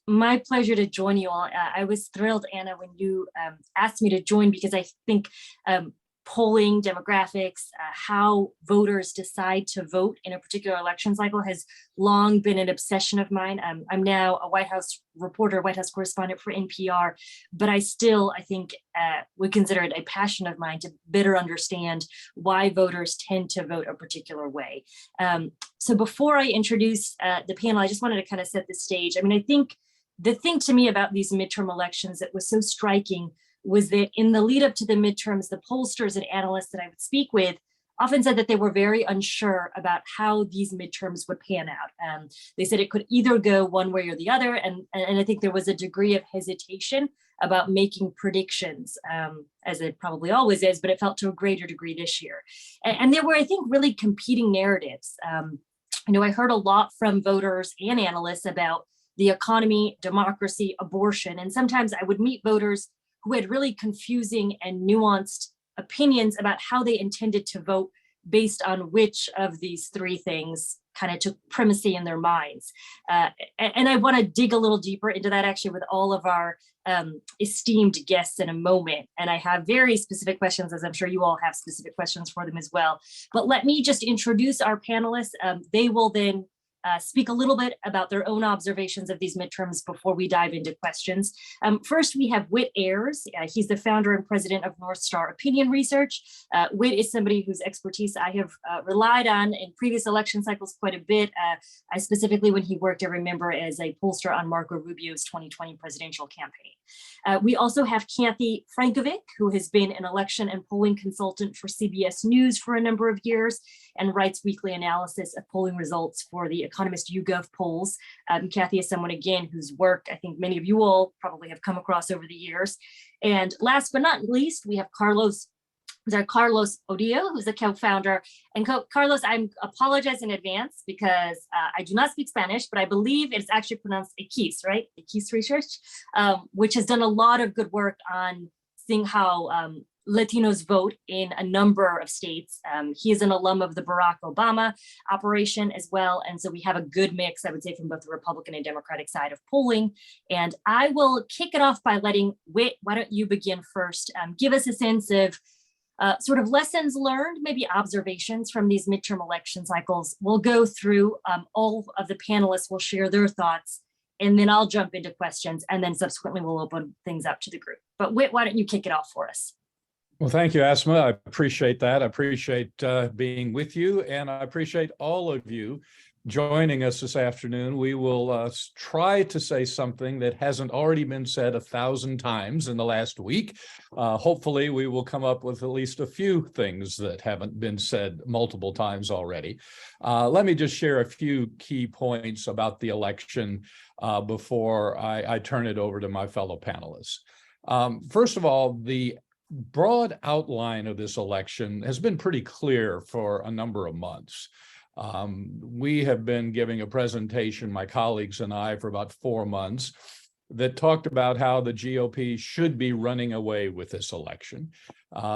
My pleasure to join you all. I was thrilled, Anna, when you asked me to join because I think polling, demographics, how voters decide to vote in a particular election cycle has long been an obsession of mine. I'm now a White House reporter, White House correspondent for NPR, but I think, would consider it a passion of mine to better understand why voters tend to vote a particular way. So before I introduce the panel, I just wanted to kind of set the stage. I mean, I think the thing to me about these midterm elections that was so striking was that in the lead up to the midterms, the pollsters and analysts that I would speak with often said that they were very unsure about how these midterms would pan out. They said it could either go one way or the other. And I think there was a degree of hesitation about making predictions, as it probably always is, but it felt to a greater degree this year. And there were, I think, really competing narratives. I heard a lot from voters and analysts about the economy, democracy, abortion. And sometimes I would meet voters who had really confusing and nuanced opinions about how they intended to vote based on which of these three things kind of took primacy in their minds. And I want to dig a little deeper into that actually with all of our esteemed guests in a moment. And I have very specific questions, as I'm sure you all have specific questions for them as well. But let me just introduce our panelists. They will then speak a little bit about their own observations of these midterms before we dive into questions. First, we have Whit Ayers. He's the founder and president of North Star Opinion Research. Whit is somebody whose expertise I have relied on in previous election cycles quite a bit. I specifically, when he worked, I remember, as a pollster on Marco Rubio's 2020 presidential campaign. We also have Kathy Frankovic, who has been an election and polling consultant for CBS News for a number of years and writes weekly analysis of polling results for the Economist YouGov polls. Kathy is someone, again, whose work I think many of you all probably have come across over the years. And last but not least, we have Carlos Odillo, who's the co-founder. And Carlos, I apologize in advance because I do not speak Spanish, but I believe it's actually pronounced Equis, right? Equis Research, which has done a lot of good work on seeing how Latinos vote in a number of states. He is an alum of the Barack Obama operation as well. And so we have a good mix, I would say, from both the Republican and Democratic side of polling. And I will kick it off by letting Whit, why don't you begin first? Give us a sense of sort of lessons learned, maybe observations from these midterm election cycles. We'll go through, all of the panelists will share their thoughts, and then I'll jump into questions, and then subsequently we'll open things up to the group. But Whit, why don't you kick it off for us? Well, thank you, Asma. I appreciate that. I appreciate being with you, and I appreciate all of you joining us this afternoon. We will try to say something that hasn't already been said 1,000 times in the last week. Hopefully, we will come up with at least a few things that haven't been said multiple times already. Let me just share a few key points about the election before I turn it over to my fellow panelists. First of all, the broad outline of this election has been pretty clear for a number of months. We have been giving a presentation, my colleagues and I, for about 4 months that talked about how the GOP should be running away with this election.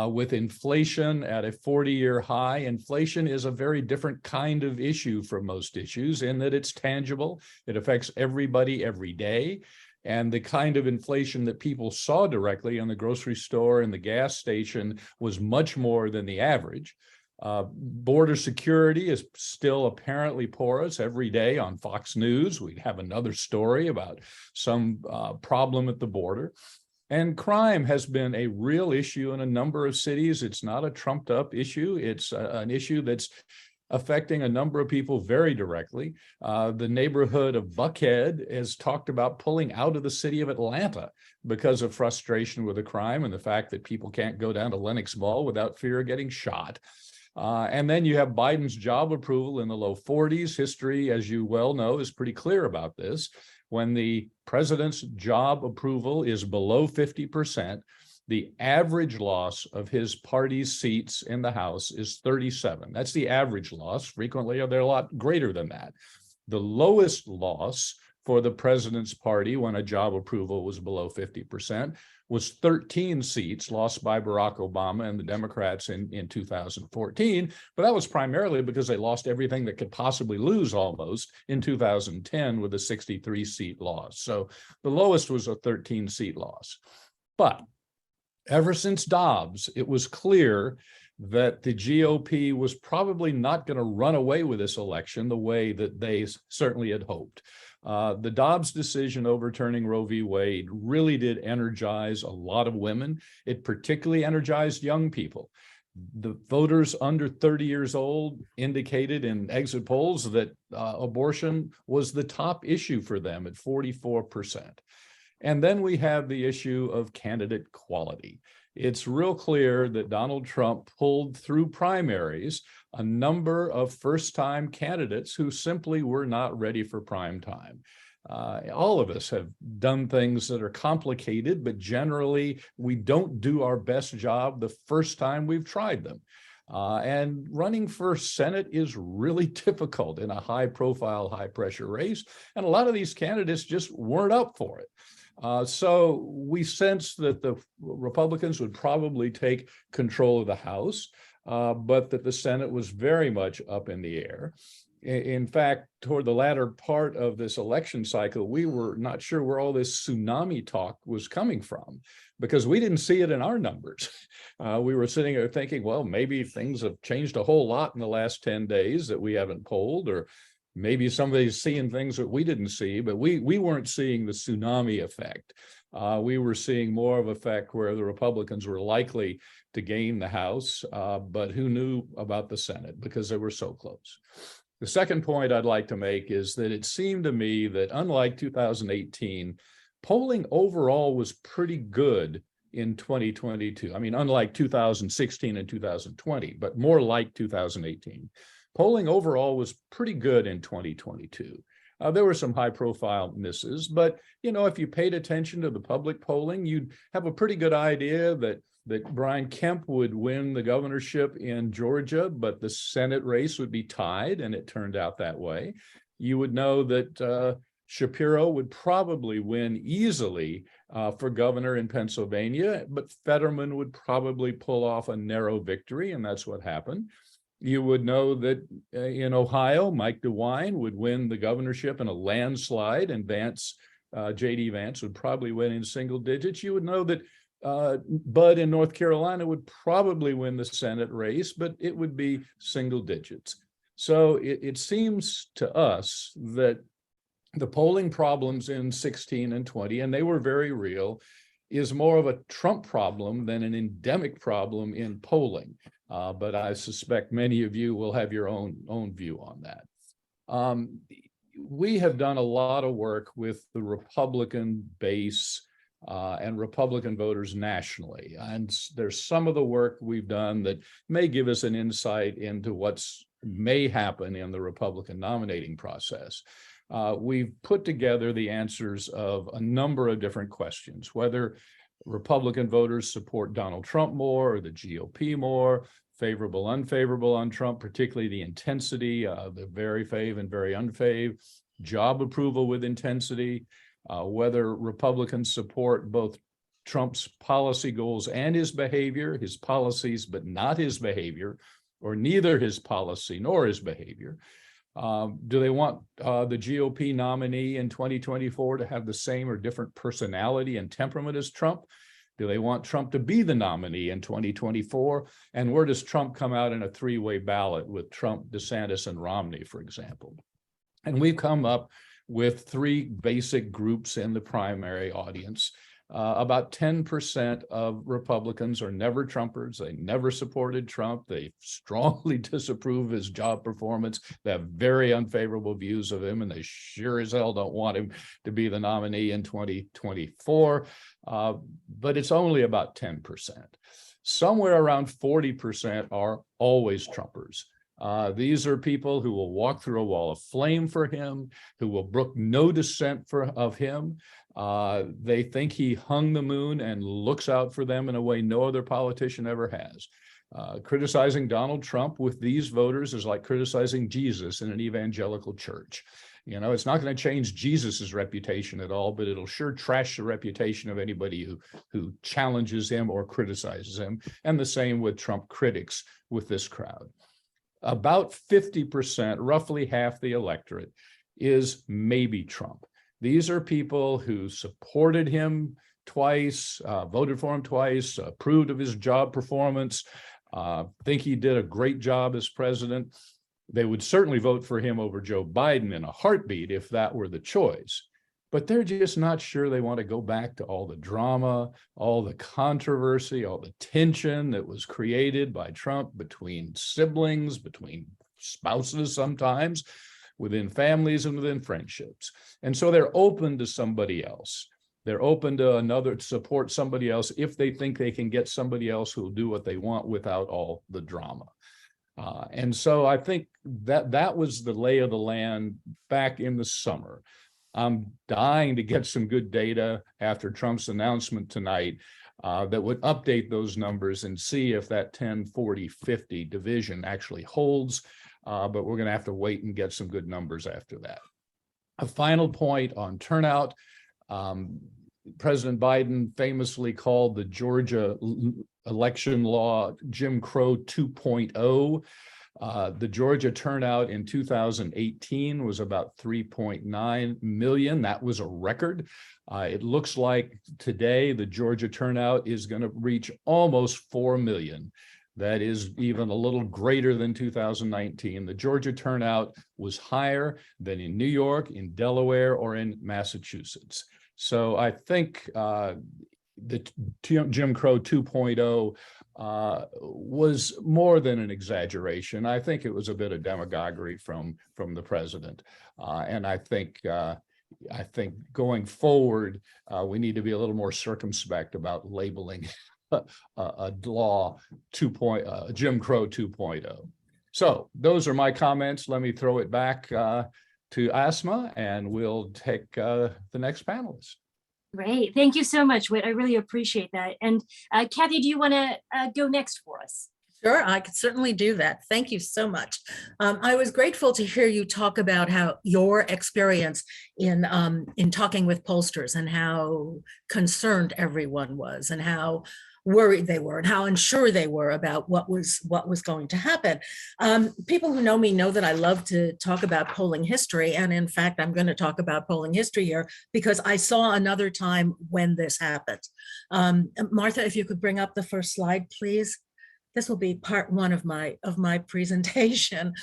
With inflation at a 40-year high, inflation is a very different kind of issue from most issues in that it's tangible. It affects everybody every day. And the kind of inflation that people saw directly in the grocery store and the gas station was much more than the average. Border security is still apparently porous. Every day on Fox News, we have another story about some problem at the border. And crime has been a real issue in a number of cities. It's not a trumped up issue. It's an issue that's affecting a number of people very directly. The neighborhood of Buckhead has talked about pulling out of the city of Atlanta because of frustration with the crime and the fact that people can't go down to Lenox Mall without fear of getting shot. And then you have Biden's job approval in the low 40s. History, as you well know, is pretty clear about this. When the president's job approval is below 50%, the average loss of his party's seats in the House is 37. That's the average loss. Frequently, they're a lot greater than that. The lowest loss for the president's party when a job approval was below 50%, was 13 seats lost by Barack Obama and the Democrats in 2014. But that was primarily because they lost everything that could possibly lose almost in 2010 with a 63-seat loss. So the lowest was a 13-seat loss. But ever since Dobbs, it was clear that the GOP was probably not going to run away with this election the way that they certainly had hoped. The Dobbs decision overturning Roe v. Wade really did energize a lot of women. It particularly energized young people. The voters under 30 years old indicated in exit polls that abortion was the top issue for them at 44%. And then we have the issue of candidate quality. It's real clear that Donald Trump pulled through primaries a number of first-time candidates who simply were not ready for prime time. All of us have done things that are complicated, but generally we don't do our best job the first time we've tried them. And running for Senate is really difficult in a high-profile, high-pressure race, and a lot of these candidates just weren't up for it. So we sense that the Republicans would probably take control of the House, but that the Senate was very much up in the air. In fact, toward the latter part of this election cycle, we were not sure where all this tsunami talk was coming from, because we didn't see it in our numbers. We were sitting there thinking, well, maybe things have changed a whole lot in the last 10 days that we haven't polled, or maybe somebody's seeing things that we didn't see, but we weren't seeing the tsunami effect. We were seeing more of an effect where the Republicans were likely to gain the House, but who knew about the Senate because they were so close. The second point I'd like to make is that it seemed to me that unlike 2018, polling overall was pretty good in 2022. I mean, unlike 2016 and 2020, but more like 2018. Polling overall was pretty good in 2022. There were some high-profile misses, but if you paid attention to the public polling, you'd have a pretty good idea that Brian Kemp would win the governorship in Georgia, but the Senate race would be tied, and it turned out that way. You would know that Shapiro would probably win easily for governor in Pennsylvania, but Fetterman would probably pull off a narrow victory, and that's what happened. You would know that in Ohio, Mike DeWine would win the governorship in a landslide, and J.D. Vance would probably win in single digits. You would know that Bud in North Carolina would probably win the Senate race, but it would be single digits. So it seems to us that the polling problems in 16 and 20, and they were very real, is more of a Trump problem than an endemic problem in polling. But I suspect many of you will have your own view on that. We have done a lot of work with the Republican base and Republican voters nationally. And there's some of the work we've done that may give us an insight into what's may happen in the Republican nominating process. We've put together the answers of a number of different questions, whether Republican voters support Donald Trump more or the GOP more, favorable, unfavorable on Trump, particularly the intensity, the very fave and very unfave, job approval with intensity, whether Republicans support both Trump's policy goals and his behavior, his policies, but not his behavior, or neither his policy nor his behavior. Do they want the GOP nominee in 2024 to have the same or different personality and temperament as Trump? Do they want Trump to be the nominee in 2024? And where does Trump come out in a three-way ballot with Trump, DeSantis, and Romney, for example? And we've come up with three basic groups in the primary audience. About 10% of Republicans are never Trumpers. They never supported Trump. They strongly disapprove his job performance. They have very unfavorable views of him, and they sure as hell don't want him to be the nominee in 2024. But it's only about 10%. Somewhere around 40% are always Trumpers. These are people who will walk through a wall of flame for him, who will brook no dissent of him. They think he hung the moon and looks out for them in a way no other politician ever has. Criticizing Donald Trump with these voters is like criticizing Jesus in an evangelical church. You know, it's not going to change Jesus's reputation at all, but it'll sure trash the reputation of anybody who challenges him or criticizes him. And the same with Trump critics with this crowd. About 50%, roughly half the electorate, is maybe Trump. These are people who supported him twice, voted for him twice, approved of his job performance, think he did a great job as president. They would certainly vote for him over Joe Biden in a heartbeat if that were the choice. But they're just not sure they want to go back to all the drama, all the controversy, all the tension that was created by Trump between siblings, between spouses sometimes, within families and within friendships. And so they're open to somebody else. They're open to support somebody else if they think they can get somebody else who will do what they want without all the drama. And so I think that was the lay of the land back in the summer. I'm dying to get some good data after Trump's announcement tonight that would update those numbers and see if that 10-40-50 division actually holds. But we're going to have to wait and get some good numbers after that. A final point on turnout. President Biden famously called the Georgia election law Jim Crow 2.0. The Georgia turnout in 2018 was about 3.9 million. That was a record. It looks like today the Georgia turnout is going to reach almost 4 million. That is even a little greater than 2019. The Georgia turnout was higher than in New York, in Delaware, or in Massachusetts. So I think the Jim Crow 2.0 was more than an exaggeration. I think it was a bit of demagoguery from the president. And I think going forward, we need to be a little more circumspect about labeling a law Jim Crow 2.0. So those are my comments. Let me throw it back to Asma, and we'll take the next panelist. Great. Thank you so much, Whit. I really appreciate that. And Kathy, do you want to go next for us? Sure, I could certainly do that. Thank you so much. I was grateful to hear you talk about how your experience in talking with pollsters and how concerned everyone was and how worried they were and how unsure they were about what was going to happen. People who know me know that I love to talk about polling history. And in fact, I'm going to talk about polling history here because I saw another time when this happened. Martha, if you could bring up the first slide, please. This will be part one of my presentation.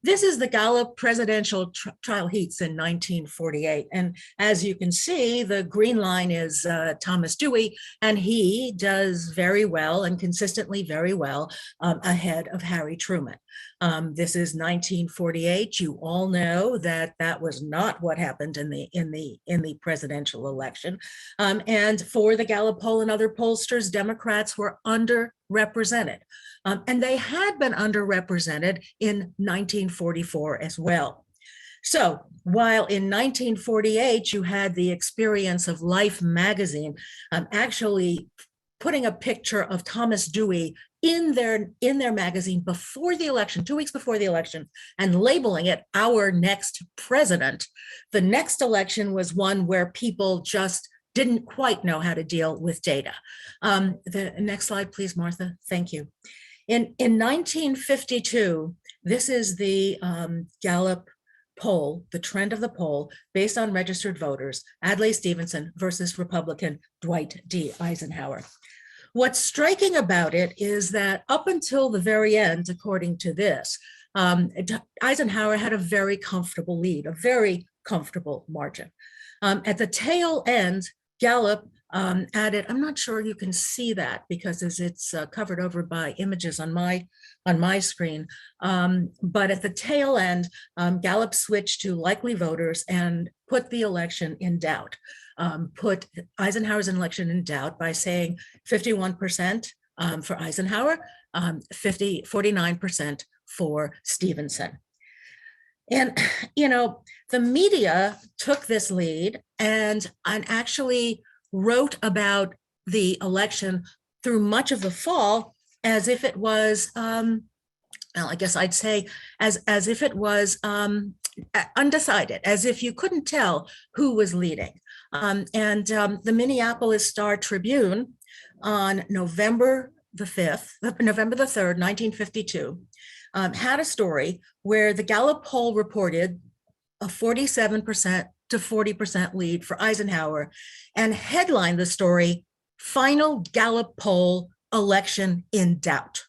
This is the Gallup presidential trial heats in 1948. And as you can see, the green line is Thomas Dewey, and he does very well and consistently very well ahead of Harry Truman. This is 1948. You all know that that was not what happened in the presidential election. And for the Gallup poll and other pollsters, Democrats were underrepresented. And they had been underrepresented in 1944 as well. So while in 1948, you had the experience of Life magazine actually putting a picture of Thomas Dewey in their magazine before the election, 2 weeks before the election, and labeling it our next president. The next election was one where people just didn't quite know how to deal with data. The next slide, please, Martha. Thank you. In 1952, this is the Gallup poll, the trend of the poll based on registered voters, Adlai Stevenson versus Republican Dwight D. Eisenhower. What's striking about it is that up until the very end, according to this, Eisenhower had a very comfortable lead, a very comfortable margin. At the tail end, Gallup added, I'm not sure you can see that because it's covered over by images on my screen, but at the tail end, Gallup switched to likely voters and put the election in doubt. Put Eisenhower's election in doubt by saying 51% for Eisenhower, 49% for Stevenson. And, you know, the media took this lead and actually wrote about the election through much of the fall as if it was, well, I guess I'd say as if it was undecided, as if you couldn't tell who was leading. The Minneapolis Star-Tribune on November the 3rd, 1952, had a story where the Gallup poll reported a 47% to 40% lead for Eisenhower and headlined the story, "Final Gallup Poll, Election in Doubt."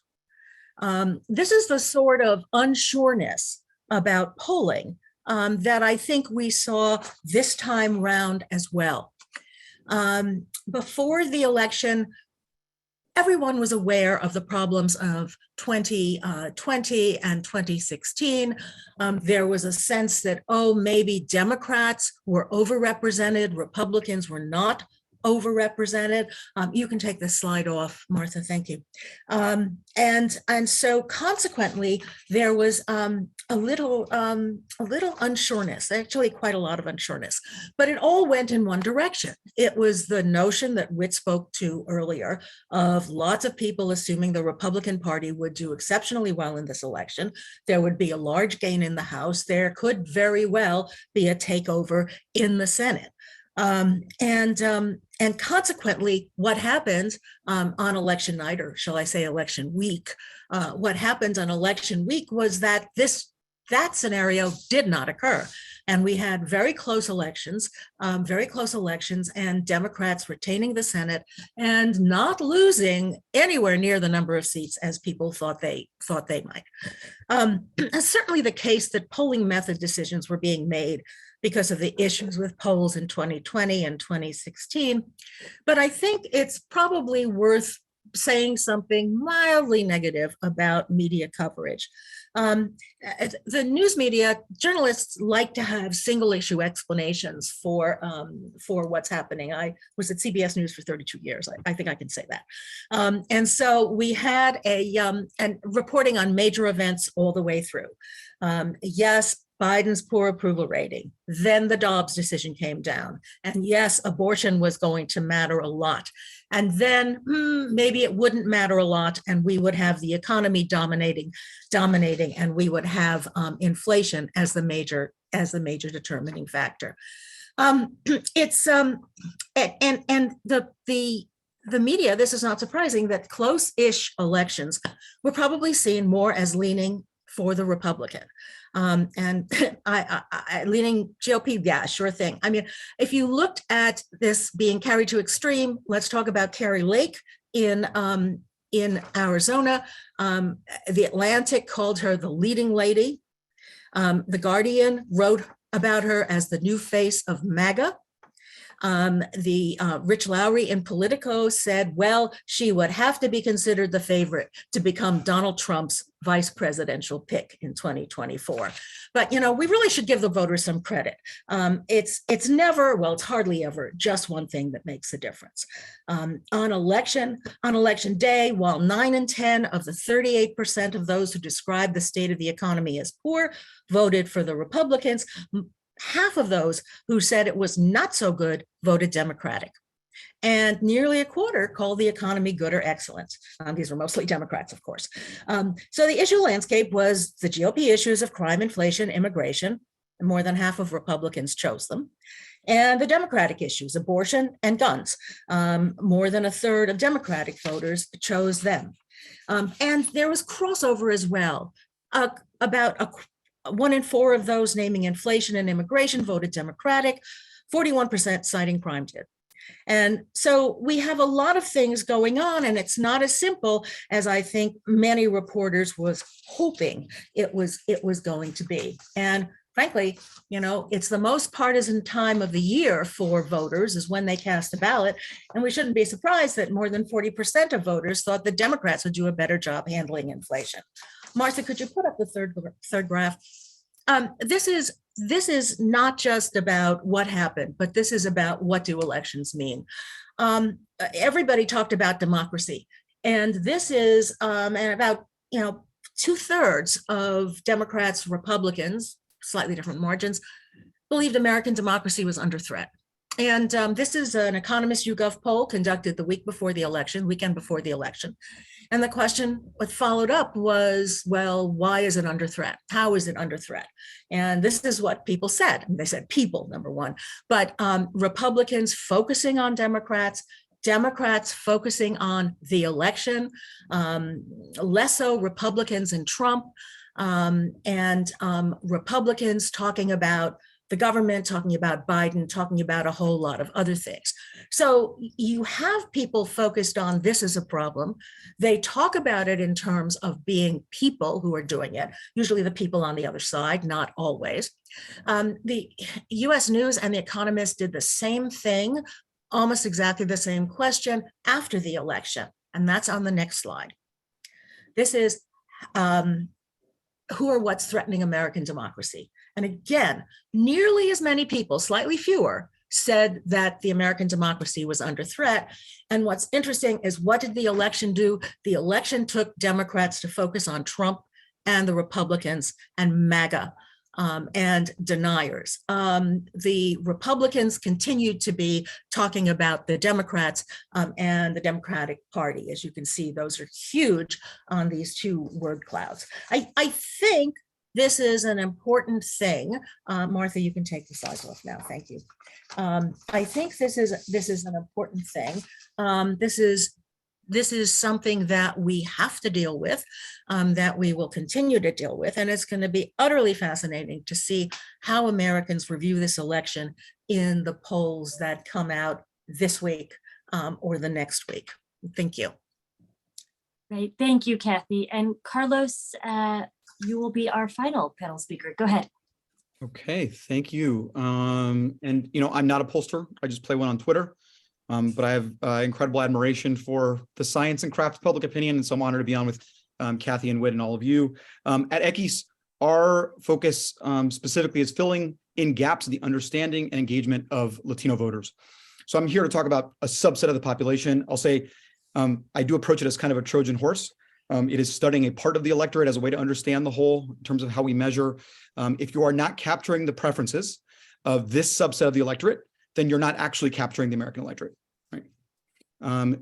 This is the sort of unsureness about polling that I think we saw this time round as well. Before the election, everyone was aware of the problems of 2020 and 2016. There was a sense that, oh, maybe Democrats were overrepresented, Republicans were not overrepresented. You can take this slide off, Martha, thank you. And so consequently, there was a little unsureness, actually quite a lot of unsureness, but it all went in one direction. It was the notion that Whit spoke to earlier of lots of people assuming the Republican Party would do exceptionally well in this election. There would be a large gain in the House. There could very well be a takeover in the Senate. And consequently, what happens on election night, or shall I say election week, what happened on election week was that that scenario did not occur. And we had very close elections, and Democrats retaining the Senate and not losing anywhere near the number of seats as people thought they might. It's certainly the case that polling method decisions were being made because of the issues with polls in 2020 and 2016. But I think it's probably worth saying something mildly negative about media coverage. The news media, journalists like to have single issue explanations for what's happening. I was at CBS News for 32 years. I think I can say that. And so we had and reporting on major events all the way through. Yes, Biden's poor approval rating. Then the Dobbs decision came down. And yes, abortion was going to matter a lot. And then maybe it wouldn't matter a lot, and we would have the economy dominating, and we would have inflation as the major determining factor. It's and the media, this is not surprising, that close-ish elections were probably seen more as leaning for the Republican. And I leaning GOP, yeah, sure thing. I mean, if you looked at this being carried to extreme, let's talk about Carrie Lake in Arizona. The Atlantic called her the leading lady. The Guardian wrote about her as the new face of MAGA. Rich Lowry in Politico said, well, she would have to be considered the favorite to become Donald Trump's vice presidential pick in 2024. But, you know, we really should give the voters some credit. It's never, well, it's hardly ever just one thing that makes a difference. On election day, while 9 in 10 of the 38% of those who described the state of the economy as poor voted for the Republicans, half of those who said it was not so good voted Democratic. And nearly a quarter called the economy good or excellent. These were mostly Democrats, of course. So the issue landscape was the GOP issues of crime, inflation, immigration. More than half of Republicans chose them. And the Democratic issues, abortion and guns. More than a third of Democratic voters chose them. And there was crossover as well. About 1 in 4 of those naming inflation and immigration voted Democratic, 41% citing crime did. And so we have a lot of things going on, and it's not as simple as I think many reporters was hoping it was going to be. And frankly, you know, it's the most partisan time of the year for voters is when they cast a ballot. And we shouldn't be surprised that more than 40% of voters thought the Democrats would do a better job handling inflation. Martha, could you put up the third graph? This is not just about what happened, but this is about what do elections mean. Everybody talked about democracy, and this is and about 2/3 of Democrats, Republicans, slightly different margins, believed American democracy was under threat. And this is an Economist YouGov poll conducted the weekend before the election. And the question what followed up was, well, why is it under threat? How is it under threat? And this is what people said. They said people, number one, but Republicans focusing on Democrats, Democrats focusing on the election, less so Republicans and Trump, and Republicans talking about the government, talking about Biden, talking about a whole lot of other things. So you have people focused on this is a problem. They talk about it in terms of being people who are doing it, usually the people on the other side, not always. The US News and The Economist did the same thing, almost exactly the same question after the election. And that's on the next slide. This is who or what's threatening American democracy. And again, nearly as many people, slightly fewer, said that the American democracy was under threat. And what's interesting is what did the election do? The election took Democrats to focus on Trump and the Republicans and MAGA and deniers. The Republicans continued to be talking about the Democrats and the Democratic Party. As you can see, those are huge on these two word clouds. I think this is an important thing. Martha, you can take the slides off now. Thank you. I think this is an important thing. This is something that we have to deal with, that we will continue to deal with, and it's going to be utterly fascinating to see how Americans review this election in the polls that come out this week or the next week. Thank you. Right, thank you, Kathy. And Carlos, you will be our final panel speaker. Go ahead. Okay, thank you. And I'm not a pollster. I just play one on Twitter. But I have incredible admiration for the science and craft of public opinion, and so I'm honored to be on with Kathy and Whit and all of you. At ECIS, our focus specifically is filling in gaps in the understanding and engagement of Latino voters. So I'm here to talk about a subset of the population. I'll say I do approach it as kind of a Trojan horse. It is studying a part of the electorate as a way to understand the whole in terms of how we measure. If you are not capturing the preferences of this subset of the electorate, then you're not actually capturing the American electorate, right?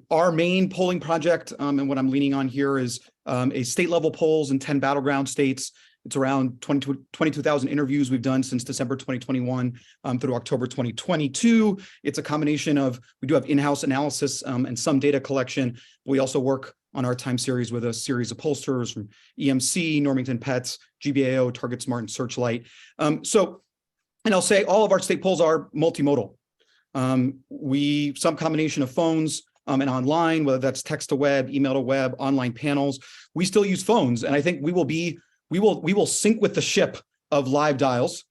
Our main polling project, and what I'm leaning on here is a state level polls in 10 battleground states. It's around 22,000 interviews we've done since December 2021 through October 2022. It's a combination of, we do have in-house analysis and some data collection. We also work on our time series with a series of pollsters from EMC, Normington Pets, GBAO, Target Smart, and Searchlight. And I'll say all of our state polls are multimodal. Some combination of phones and online, whether that's text to web, email to web, online panels. We still use phones, and I think we will sync with the ship of live dials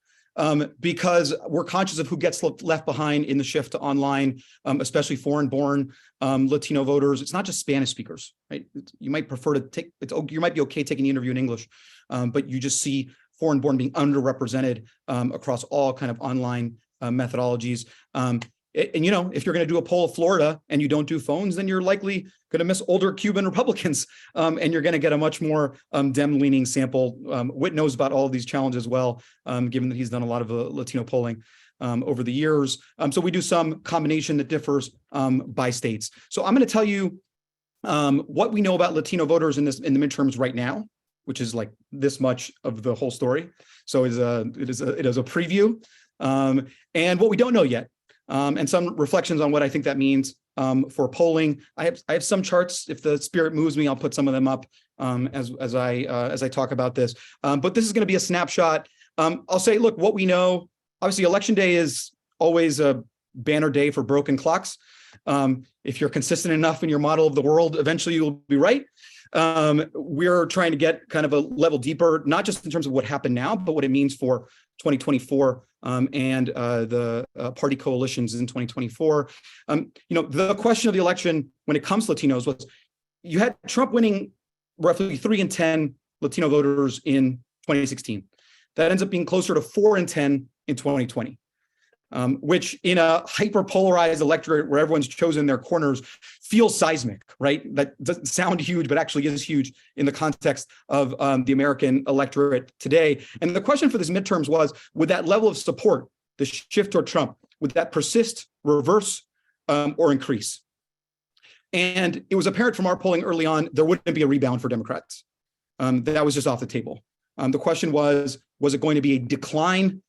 because we're conscious of who gets left behind in the shift to online, especially foreign-born Latino voters. It's not just Spanish speakers, right? You might prefer to take. You might be okay taking the interview in English, but you just see foreign-born being underrepresented across all kind of online methodologies. And if you're going to do a poll of Florida and you don't do phones, then you're likely going to miss older Cuban Republicans, and you're going to get a much more Dem-leaning sample. Whit knows about all of these challenges well, given that he's done a lot of Latino polling over the years. So we do some combination that differs by states. So I'm going to tell you what we know about Latino voters in the midterms right now, which is like this much of the whole story. So it is a preview, and what we don't know yet. And some reflections on what I think that means for polling. I have some charts. If the spirit moves me, I'll put some of them up as I talk about this. But this is going to be a snapshot. I'll say, look, what we know. Obviously, Election Day is always a banner day for broken clocks. If you're consistent enough in your model of the world, eventually you'll be right. We're trying to get kind of a level deeper, not just in terms of what happened now, but what it means for 2024 and the party coalitions in 2024. The question of the election when it comes to Latinos was, you had Trump winning roughly 3 in 10 Latino voters in 2016. That ends up being closer to 4 in 10 in 2020. Which in a hyper-polarized electorate where everyone's chosen their corners feels seismic, right? That doesn't sound huge, but actually is huge in the context of the American electorate today. And the question for this midterms was, would that level of support, the shift toward Trump, would that persist, reverse, or increase? And it was apparent from our polling early on, there wouldn't be a rebound for Democrats. That was just off the table. The question was it going to be a decline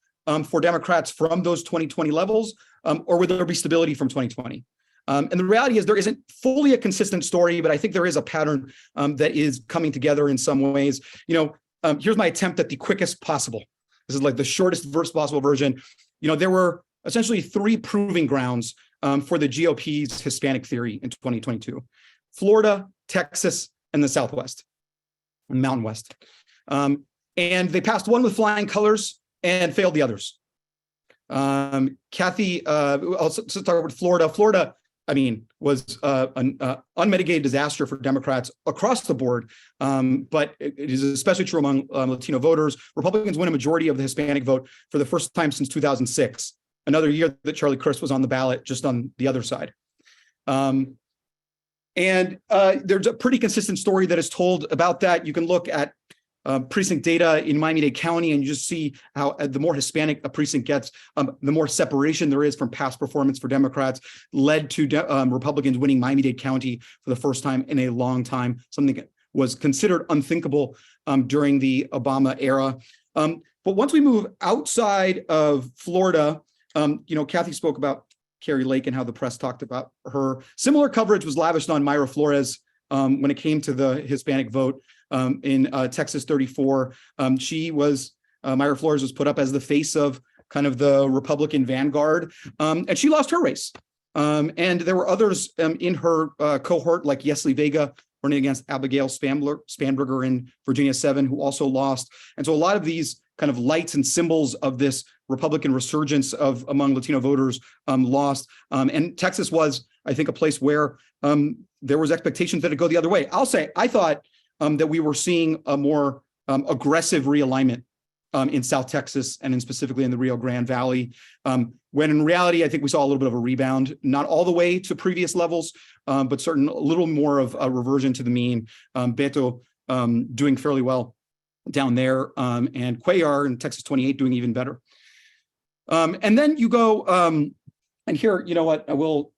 for Democrats from those 2020 levels, or would there be stability from 2020? And the reality is there isn't fully a consistent story, but I think there is a pattern that is coming together in some ways. Here's my attempt at the quickest possible. This is like the shortest possible version. There were essentially three proving grounds for the GOP's Hispanic theory in 2022: Florida, Texas, and the Southwest, and Mountain West. And they passed one with flying colors and failed the others. Kathy, I'll start with Florida. Florida, was an unmitigated disaster for Democrats across the board, but it is especially true among Latino voters. Republicans win a majority of the Hispanic vote for the first time since 2006, another year that Charlie Crist was on the ballot, just on the other side. And there's a pretty consistent story that is told about that. You can look at precinct data in Miami-Dade County, and you just see how the more Hispanic a precinct gets, the more separation there is from past performance for Democrats, led to Republicans winning Miami-Dade County for the first time in a long time, something that was considered unthinkable during the Obama era. But once we move outside of Florida, Kathy spoke about Carrie Lake and how the press talked about her. Similar coverage was lavished on Mayra Flores when it came to the Hispanic vote. In Texas 34, Mayra Flores was put up as the face of kind of the Republican vanguard, and she lost her race. And there were others in her cohort, like Yesley Vega, running against Abigail Spanberger in Virginia 7, who also lost. And so a lot of these kind of lights and symbols of this Republican resurgence among Latino voters lost. And Texas was, I think, a place where there was expectations that it'd go the other way. I'll say, I thought that we were seeing a more aggressive realignment in South Texas and specifically in the Rio Grande Valley, when in reality, I think we saw a little bit of a rebound, not all the way to previous levels, but a little more of a reversion to the mean. Beto doing fairly well down there, and Cuellar in Texas 28 doing even better. And then you go, and here, you know what, I will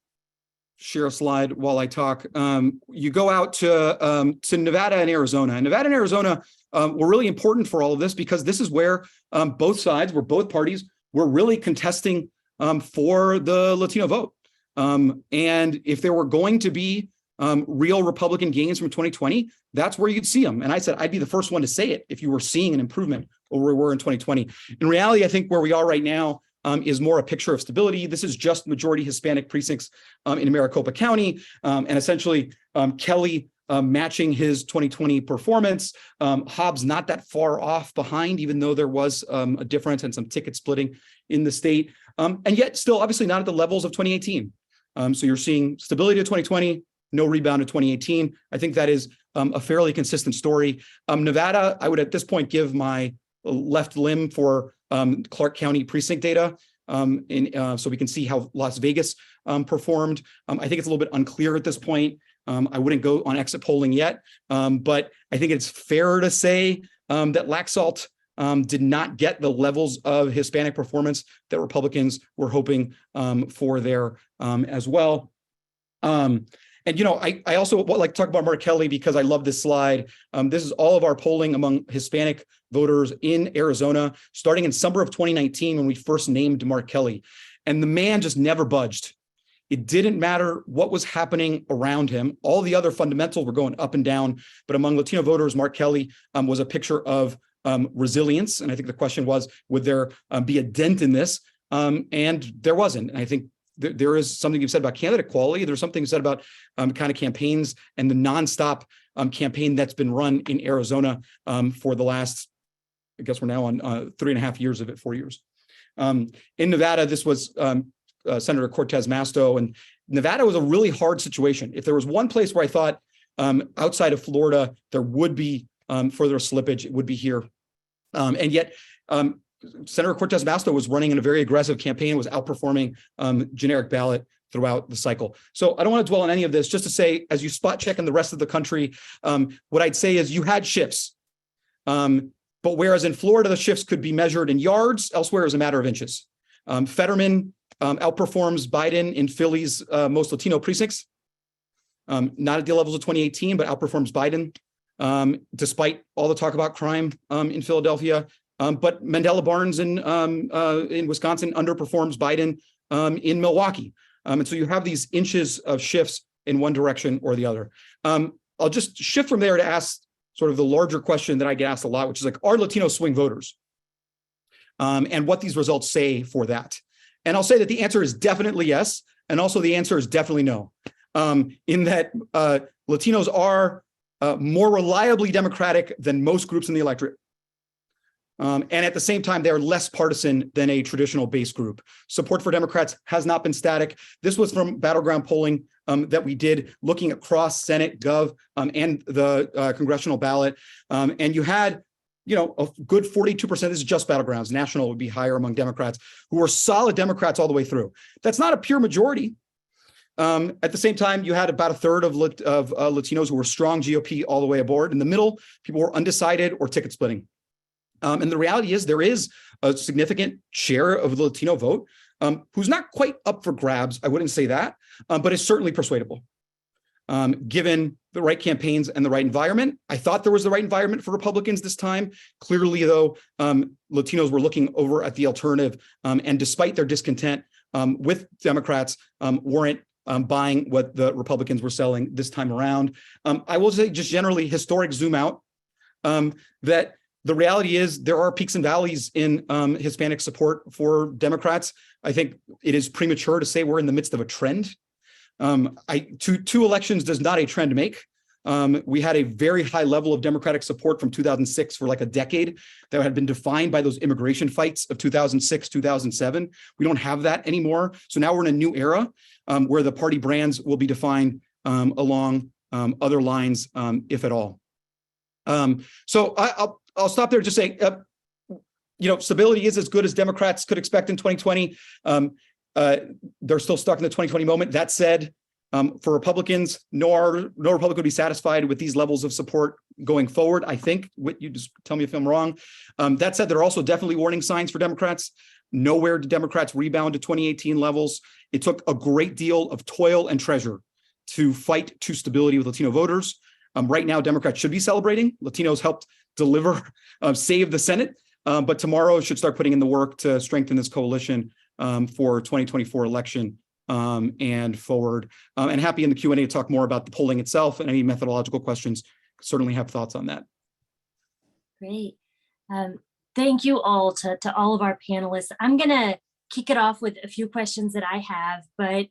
share a slide while I talk. You go out to Nevada and Arizona. And Nevada and Arizona were really important for all of this, because this is where both parties were really contesting for the Latino vote. And if there were going to be real Republican gains from 2020, that's where you'd see them. And I said, I'd be the first one to say it if you were seeing an improvement over where we were in 2020. In reality, I think where we are right now is more a picture of stability. This is just majority Hispanic precincts in Maricopa County, and essentially Kelly matching his 2020 performance. Hobbs not that far off behind, even though there was a difference and some ticket splitting in the state, and yet still obviously not at the levels of 2018. So you're seeing stability to 2020, no rebound to 2018. I think that is a fairly consistent story. Nevada, I would at this point give my left limb for Clark County precinct data, so we can see how Las Vegas performed. I think it's a little bit unclear at this point. I wouldn't go on exit polling yet, but I think it's fair to say that Laxalt did not get the levels of Hispanic performance that Republicans were hoping for there as well. And, I also like to talk about Mark Kelly because I love this slide. This is all of our polling among Hispanic voters in Arizona, starting in summer of 2019 when we first named Mark Kelly. And the man just never budged. It didn't matter what was happening around him. All the other fundamentals were going up and down. But among Latino voters, Mark Kelly was a picture of resilience. And I think the question was, would there be a dent in this? And there wasn't. And I think there is something you've said about candidate quality. There's something said about kind of campaigns and the nonstop campaign that's been run in Arizona for the last, I guess we're now on 3.5 years of it, 4 years. In Nevada, this was Senator Cortez Masto, and Nevada was a really hard situation. If there was one place where I thought outside of Florida, there would be further slippage, it would be here. And yet, Senator Cortez Masto was running in a very aggressive campaign, was outperforming generic ballot throughout the cycle. So I don't want to dwell on any of this, just to say, as you spot check in the rest of the country, what I'd say is you had shifts. But whereas in Florida, the shifts could be measured in yards, elsewhere is a matter of inches. Fetterman outperforms Biden in Philly's most Latino precincts. not at the levels of 2018, but outperforms Biden, despite all the talk about crime in Philadelphia. But Mandela Barnes in Wisconsin underperforms Biden in Milwaukee. And so you have these inches of shifts in one direction or the other. I'll just shift from there to ask sort of the larger question that I get asked a lot, which is like, are Latinos swing voters? And what these results say for that. And I'll say that the answer is definitely yes. And also the answer is definitely no. In that Latinos are more reliably Democratic than most groups in the electorate. And at the same time, they are less partisan than a traditional base group. Support for Democrats has not been static. This was from battleground polling that we did looking across Senate, Gov, and the congressional ballot. And you had, a good 42%, this is just battlegrounds, national would be higher among Democrats, who were solid Democrats all the way through. That's not a pure majority. At the same time, you had about a third of Latinos who were strong GOP all the way aboard. In the middle, people were undecided or ticket splitting. And the reality is there is a significant share of the Latino vote who's not quite up for grabs. I wouldn't say that, but is certainly persuadable. Given the right campaigns and the right environment, I thought there was the right environment for Republicans this time. Clearly, though, Latinos were looking over at the alternative, and despite their discontent with Democrats, weren't buying what the Republicans were selling this time around. I will say, just generally, historic zoom out, that the reality is there are peaks and valleys in Hispanic support for Democrats. I think it is premature to say we're in the midst of a trend. Two elections does not a trend make. We had a very high level of Democratic support from 2006 for like a decade that had been defined by those immigration fights of 2006, 2007. We don't have that anymore. So now we're in a new era where the party brands will be defined along other lines, if at all. So I'll stop there. Just saying, stability is as good as Democrats could expect in 2020. They're still stuck in the 2020 moment. That said, for Republicans, no Republican would be satisfied with these levels of support going forward. I think, Whit, you just tell me if I'm wrong. That said, there are also definitely warning signs for Democrats. Nowhere did Democrats rebound to 2018 levels. It took a great deal of toil and treasure to fight to stability with Latino voters. Right now, Democrats should be celebrating. Latinos helped deliver, save the Senate, but tomorrow should start putting in the work to strengthen this coalition for 2024 election and forward. And happy in the Q&A to talk more about the polling itself and any methodological questions. Certainly have thoughts on that. Great. Thank you all to all of our panelists. I'm going to kick it off with a few questions that I have, but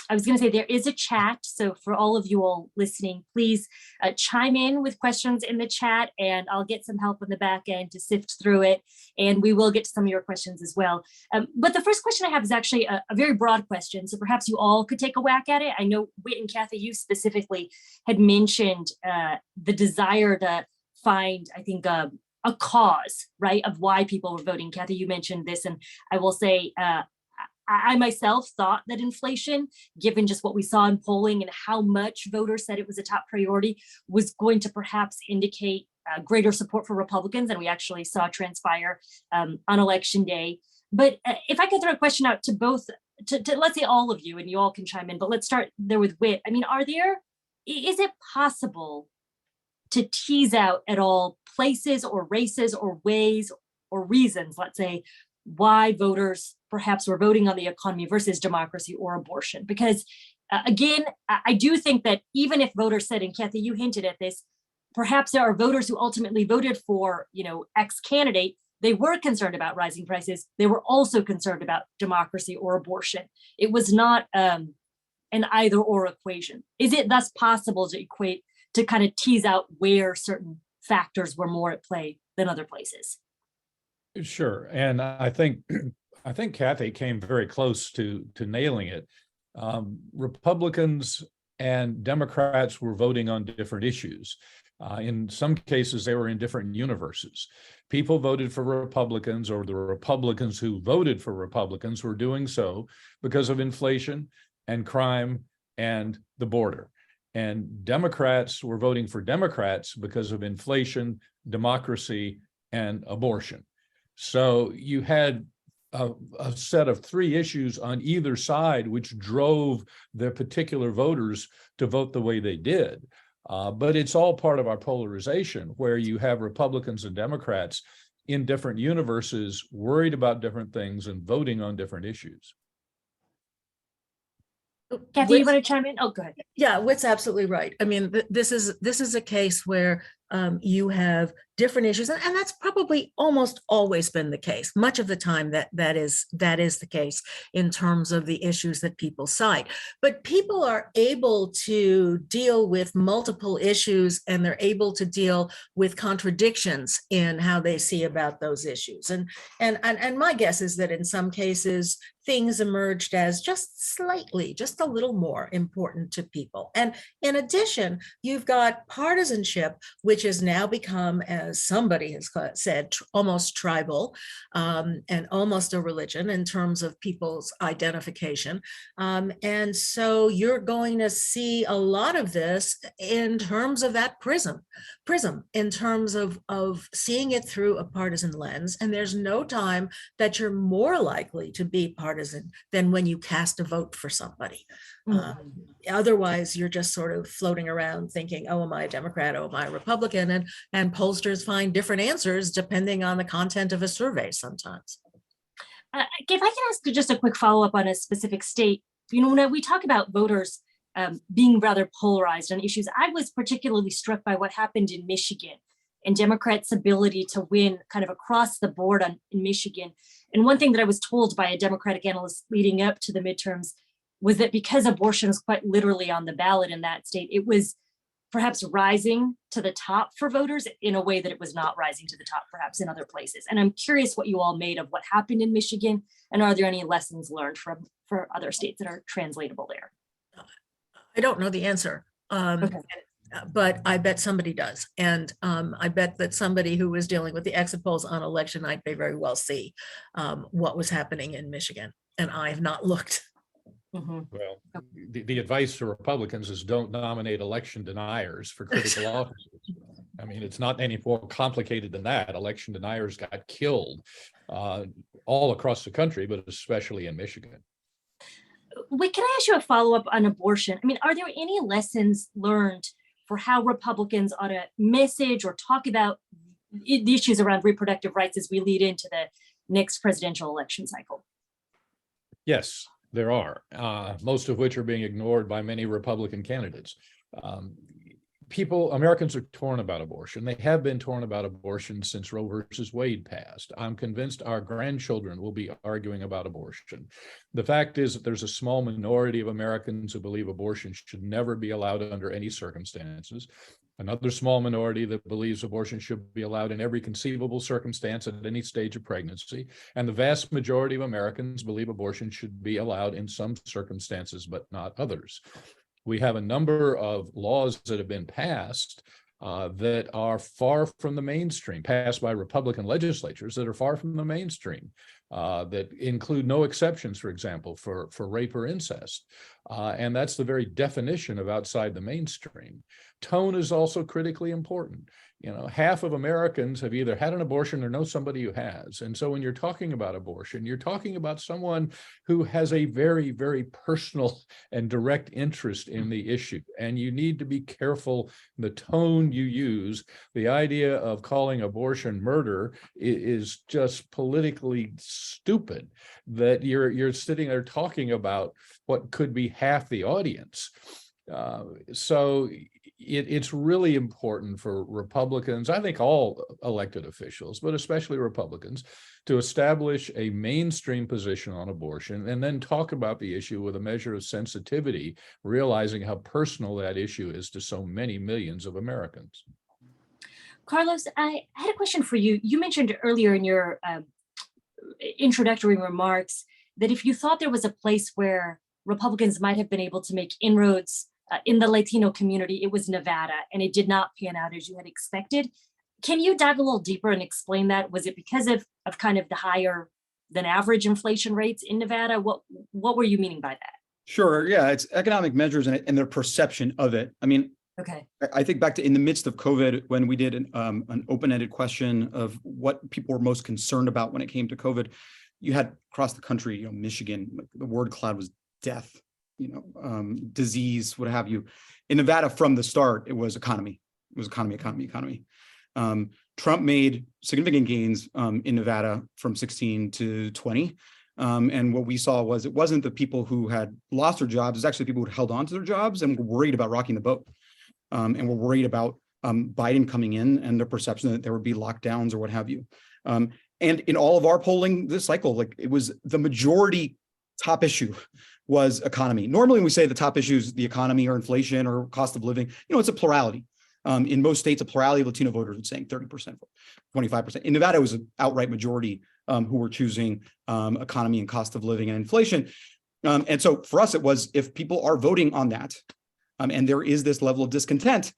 I was going to say there is a chat. So for all of you all listening, please chime in with questions in the chat and I'll get some help on the back end to sift through it. And we will get to some of your questions as well. But the first question I have is actually a very broad question. So perhaps you all could take a whack at it. I know Whit and Kathy, you specifically had mentioned the desire to find, I think, a cause, right, of why people were voting. Kathy, you mentioned this, and I will say, I myself thought that inflation, given just what we saw in polling and how much voters said it was a top priority, was going to perhaps indicate greater support for Republicans than we actually saw transpire on election day. But if I could throw a question out to both, to let's say all of you, and you all can chime in, but let's start there with Whit. I mean, is it possible to tease out at all places or races or ways or reasons, let's say, why voters perhaps were voting on the economy versus democracy or abortion? Because again, I do think that even if voters said, and Kathy, you hinted at this, perhaps there are voters who ultimately voted for, X candidate, they were concerned about rising prices. They were also concerned about democracy or abortion. It was not an either or equation. Is it thus possible to kind of tease out where certain factors were more at play than other places? Sure. And I think Kathy came very close to nailing it. Republicans and Democrats were voting on different issues. In some cases, they were in different universes. People voted for Republicans, or the Republicans who voted for Republicans were doing so because of inflation and crime and the border. And Democrats were voting for Democrats because of inflation, democracy, and abortion. So you had a set of three issues on either side, which drove their particular voters to vote the way they did. But it's all part of our polarization, where you have Republicans and Democrats in different universes, worried about different things and voting on different issues. Kathy, you want to chime in? Oh, go ahead. Yeah, Whit's absolutely right. I mean, this is a case where you have different issues, and that's probably almost always been the case. Much of the time that is the case in terms of the issues that people cite. But people are able to deal with multiple issues, and they're able to deal with contradictions in how they see about those issues. And my guess is that in some cases things emerged as just a little more important to people. And in addition, you've got partisanship, which has now become, as somebody has said, almost tribal and almost a religion in terms of people's identification. And so you're going to see a lot of this in terms of that prism, in terms of seeing it through a partisan lens. And there's no time that you're more likely to be partisan than when you cast a vote for somebody. Otherwise, you're just sort of floating around thinking, oh, am I a Democrat? Oh, am I a Republican? And pollsters find different answers depending on the content of a survey sometimes. If I can ask just a quick follow-up on a specific state, when we talk about voters being rather polarized on issues, I was particularly struck by what happened in Michigan and Democrats' ability to win kind of across the board in Michigan. And one thing that I was told by a Democratic analyst leading up to the midterms was that because abortion was quite literally on the ballot in that state, it was perhaps rising to the top for voters in a way that it was not rising to the top perhaps in other places. And I'm curious what you all made of what happened in Michigan, and are there any lessons learned for other states that are translatable there? I don't know the answer, okay. But I bet somebody does. And I bet that somebody who was dealing with the exit polls on election night may very well see what was happening in Michigan. And I have not looked. Well, the advice to Republicans is don't nominate election deniers for critical offices. I mean, it's not any more complicated than that. Election deniers got killed all across the country, but especially in Michigan. Wait, can I ask you a follow-up on abortion? I mean, are there any lessons learned for how Republicans ought to message or talk about the issues around reproductive rights as we lead into the next presidential election cycle? Yes. There are, most of which are being ignored by many Republican candidates. Americans are torn about abortion. They have been torn about abortion since Roe versus Wade passed. I'm convinced our grandchildren will be arguing about abortion. The fact is that there's a small minority of Americans who believe abortion should never be allowed under any circumstances. Another small minority that believes abortion should be allowed in every conceivable circumstance at any stage of pregnancy. And the vast majority of Americans believe abortion should be allowed in some circumstances, but not others. We have a number of laws that have been passed that are far from the mainstream, passed by Republican legislatures that are far from the mainstream, that include no exceptions, for example, for rape or incest. And that's the very definition of outside the mainstream. Tone is also critically important. Half of Americans have either had an abortion or know somebody who has. And so when you're talking about abortion, you're talking about someone who has a very, very personal and direct interest in the issue. And you need to be careful the tone you use. The idea of calling abortion murder is just politically stupid, that you're sitting there talking about what could be half the audience. So it's really important for Republicans, I think all elected officials, but especially Republicans, to establish a mainstream position on abortion and then talk about the issue with a measure of sensitivity, realizing how personal that issue is to so many millions of Americans. Carlos, I had a question for you. You mentioned earlier in your introductory remarks that if you thought there was a place where Republicans might have been able to make inroads in the Latino community, it was Nevada, and it did not pan out as you had expected. Can you dive a little deeper and explain that? Was it because of kind of the higher than average inflation rates in Nevada? What were you meaning by that? Sure. Yeah, it's economic measures and their perception of it. I mean, okay. I think back to in the midst of COVID, when we did an open-ended question of what people were most concerned about when it came to COVID, you had across the country, Michigan, like the word cloud was death, disease, what have you. In Nevada, from the start, it was economy. It was economy. Trump made significant gains in Nevada from 16 to 20. And what we saw was it wasn't the people who had lost their jobs, it's actually people who had held on to their jobs and were worried about rocking the boat. And were worried about Biden coming in and the perception that there would be lockdowns or what have you. And in all of our polling this cycle, like it was the majority top issue was economy. Normally when we say the top issue is the economy or inflation or cost of living, it's a plurality. In most states, a plurality of Latino voters would saying 30%, 25%. In Nevada, it was an outright majority who were choosing economy and cost of living and inflation. And so for us, it was if people are voting on that, and there is this level of discontent,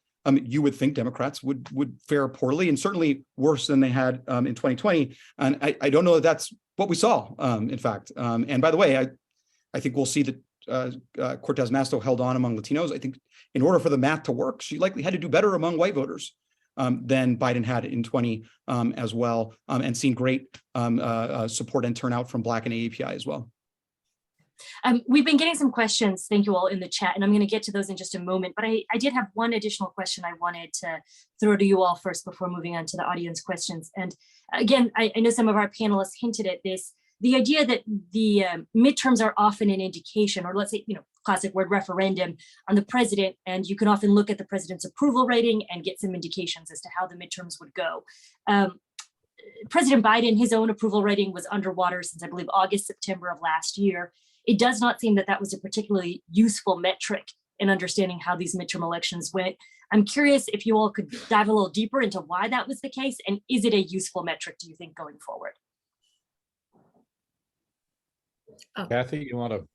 you would think Democrats would fare poorly and certainly worse than they had in 2020. And I don't know that that's what we saw, in fact. And by the way, I think we'll see that Cortez Masto held on among Latinos. I think in order for the math to work, she likely had to do better among white voters than Biden had in 20 as well, and seen great support and turnout from Black and AAPI as well. We've been getting some questions, thank you all, in the chat, and I'm going to get to those in just a moment, but I did have one additional question I wanted to throw to you all first before moving on to the audience questions. And again, I know some of our panelists hinted at this, the idea that the midterms are often an indication, or let's say, classic word referendum on the president, and you can often look at the president's approval rating and get some indications as to how the midterms would go. President Biden, his own approval rating was underwater since I believe August, September of last year. It does not seem that that was a particularly useful metric in understanding how these midterm elections went. I'm curious if you all could dive a little deeper into why that was the case, and is it a useful metric, do you think, going forward? Kathy, you want to?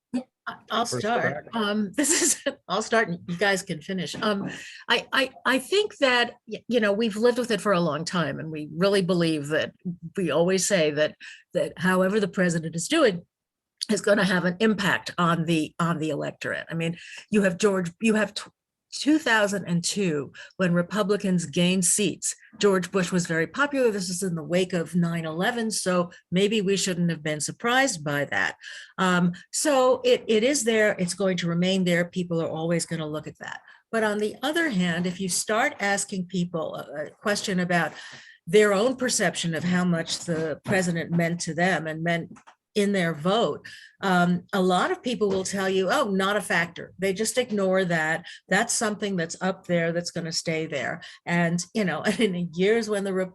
I'll start. I'll start and you guys can finish. I think that, we've lived with it for a long time, and we really believe that we always say that however the president is doing is going to have an impact on the electorate. I mean, you have 2002, when Republicans gained seats. George Bush was very popular. This is in the wake of 9/11, so maybe we shouldn't have been surprised by that. So it is there. It's going to remain there. People are always going to look at that. But on the other hand, if you start asking people a question about their own perception of how much the president meant to them and meant in their vote, a lot of people will tell you, oh, not a factor. They just ignore that. That's something that's up there that's going to stay there. And, in years when the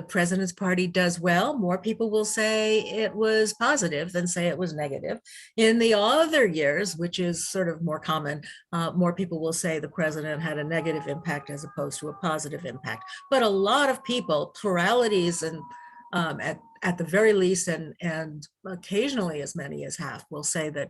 president's party does well, more people will say it was positive than say it was negative. In the other years, which is sort of more common, more people will say the president had a negative impact as opposed to a positive impact. But a lot of people, pluralities and at the very least, and occasionally as many as half, will say that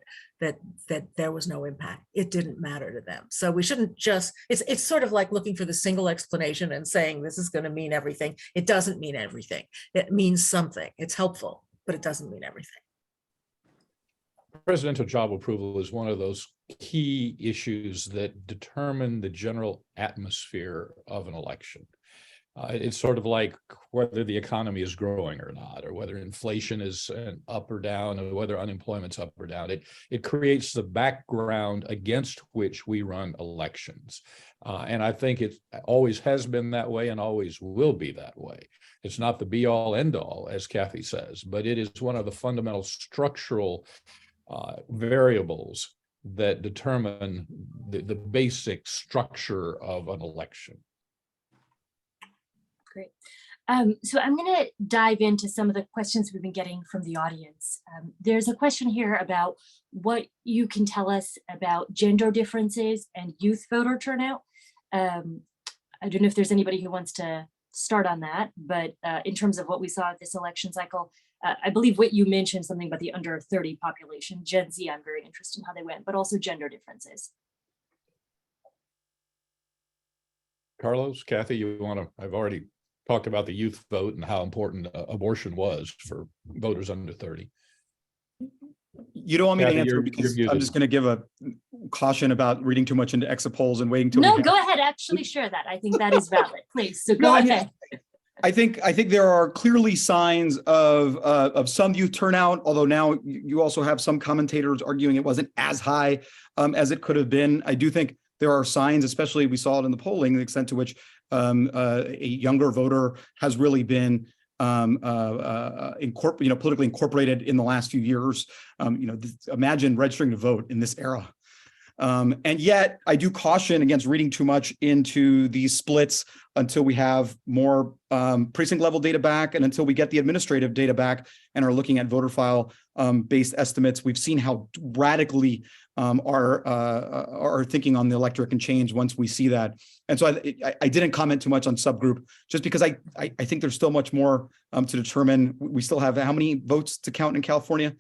there was no impact. It didn't matter to them. So we shouldn't just, it's sort of like looking for the single explanation and saying this is going to mean everything. It doesn't mean everything. It means something. It's helpful, but it doesn't mean everything. Presidential job approval is one of those key issues that determine the general atmosphere of an election. It's sort of like whether the economy is growing or not, or whether inflation is up or down, or whether unemployment's up or down. It creates the background against which we run elections. And I think it always has been that way and always will be that way. It's not the be all end all, as Kathy says, but it is one of the fundamental structural variables that determine the basic structure of an election. Great. So I'm going to dive into some of the questions we've been getting from the audience. There's a question here about what you can tell us about gender differences and youth voter turnout. I don't know if there's anybody who wants to start on that, but in terms of what we saw at this election cycle, I believe what you mentioned something about the under 30 population, Gen Z, I'm very interested in how they went, but also gender differences. Carlos, Kathy, you want to, I've already talked about the youth vote and how important abortion was for voters under 30. You don't want me Kathy, to answer you're because muted. I'm just going to give a caution about reading too much into exit polls and waiting till No, go ahead. Actually share that. I think that is valid. Please. So go ahead. I think there are clearly signs of some youth turnout, although now you also have some commentators arguing it wasn't as high as it could have been. I do think there are signs, especially we saw it in the polling, the extent to which a younger voter has really been politically incorporated in the last few years. Imagine registering to vote in this era. And yet I do caution against reading too much into these splits until we have more precinct level data back and until we get the administrative data back and are looking at voter file based estimates. We've seen how radically our thinking on the electorate can change once we see that. And so I didn't comment too much on subgroup just because I think there's still much more to determine. We still have how many votes to count in California?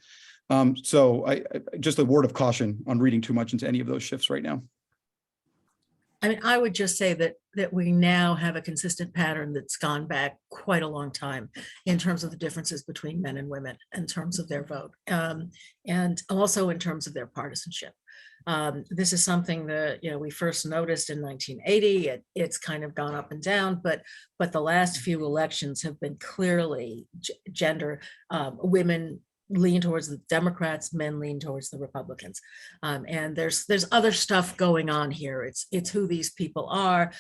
So I just a word of caution on reading too much into any of those shifts right now. I mean, I would just say that we now have a consistent pattern that's gone back quite a long time in terms of the differences between men and women in terms of their vote, and also in terms of their partisanship. This is something that we first noticed in 1980. It's kind of gone up and down, but the last few elections have been clearly gender. Women lean towards the Democrats, men lean towards the Republicans. And there's other stuff going on here. It's who these people are.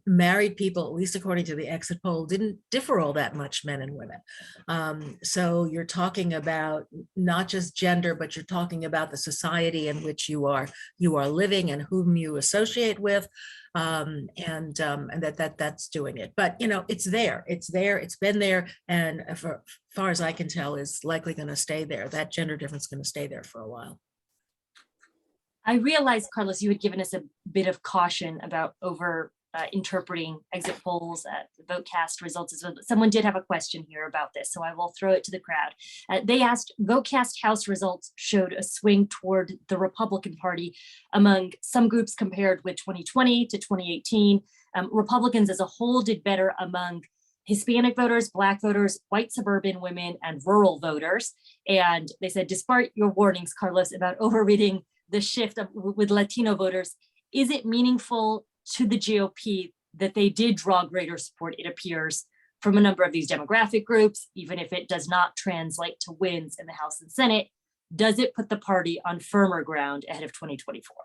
Married people, at least according to the exit poll, didn't differ all that much, men and women. So you're talking about not just gender, but you're talking about the society in which you are living and whom you associate with. And that's doing it. But it's there. It's been there, and for far as I can tell, is likely going to stay there. That gender difference is going to stay there for a while. I realized, Carlos, you had given us a bit of caution about interpreting exit polls, vote cast results as well. Someone did have a question here about this, so I will throw it to the crowd. They asked, vote cast House results showed a swing toward the Republican Party among some groups compared with 2020 to 2018. Republicans as a whole did better among Hispanic voters, Black voters, white suburban women, and rural voters. And they said, despite your warnings, Carlos, about overreading the shift with Latino voters, is it meaningful to the GOP that they did draw greater support, it appears, from a number of these demographic groups, even if it does not translate to wins in the House and Senate? Does it put the party on firmer ground ahead of 2024?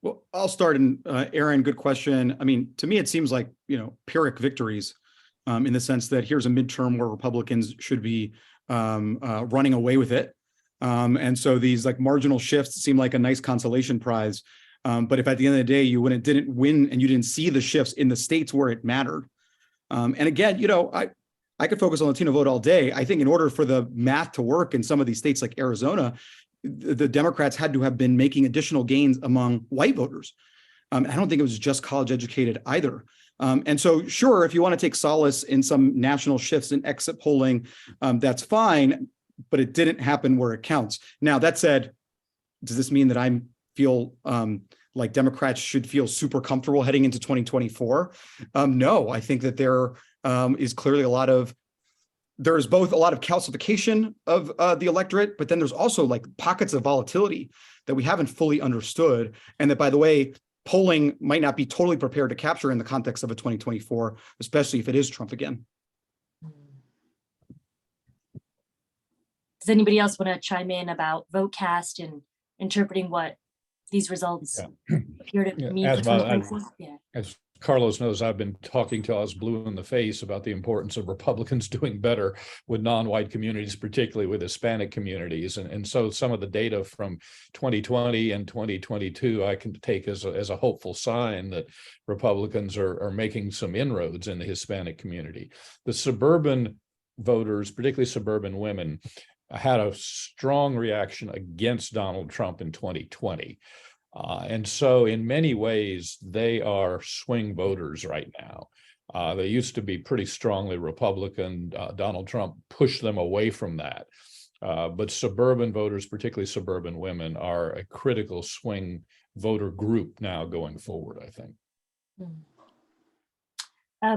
Well, I'll start, and Aaron, good question. I mean, to me, it seems like, Pyrrhic victories in the sense that here's a midterm where Republicans should be running away with it. And so these like marginal shifts seem like a nice consolation prize. But if at the end of the day, you didn't win and you didn't see the shifts in the states where it mattered. And again, I could focus on Latino vote all day. I think in order for the math to work in some of these states like Arizona, the Democrats had to have been making additional gains among white voters. I don't think it was just college educated either. And so, sure, if you want to take solace in some national shifts in exit polling, that's fine, but it didn't happen where it counts. Now, that said, does this mean that I feel like Democrats should feel super comfortable heading into 2024? No, I think that there is clearly there's both a lot of calcification of the electorate, but then there's also like pockets of volatility that we haven't fully understood. And that, by the way, polling might not be totally prepared to capture in the context of a 2024, especially if it is Trump again. Does anybody else want to chime in about vote cast and interpreting what these results appear to mean for 2024? As Carlos knows, I've been talking till I was blue in the face about the importance of Republicans doing better with non-white communities, particularly with Hispanic communities. And so some of the data from 2020 and 2022, I can take as a hopeful sign that Republicans are making some inroads in the Hispanic community. The suburban voters, particularly suburban women, had a strong reaction against Donald Trump in 2020. And so in many ways, they are swing voters right now. They used to be pretty strongly Republican. Donald Trump pushed them away from that. But suburban voters, particularly suburban women, are a critical swing voter group now going forward, I think.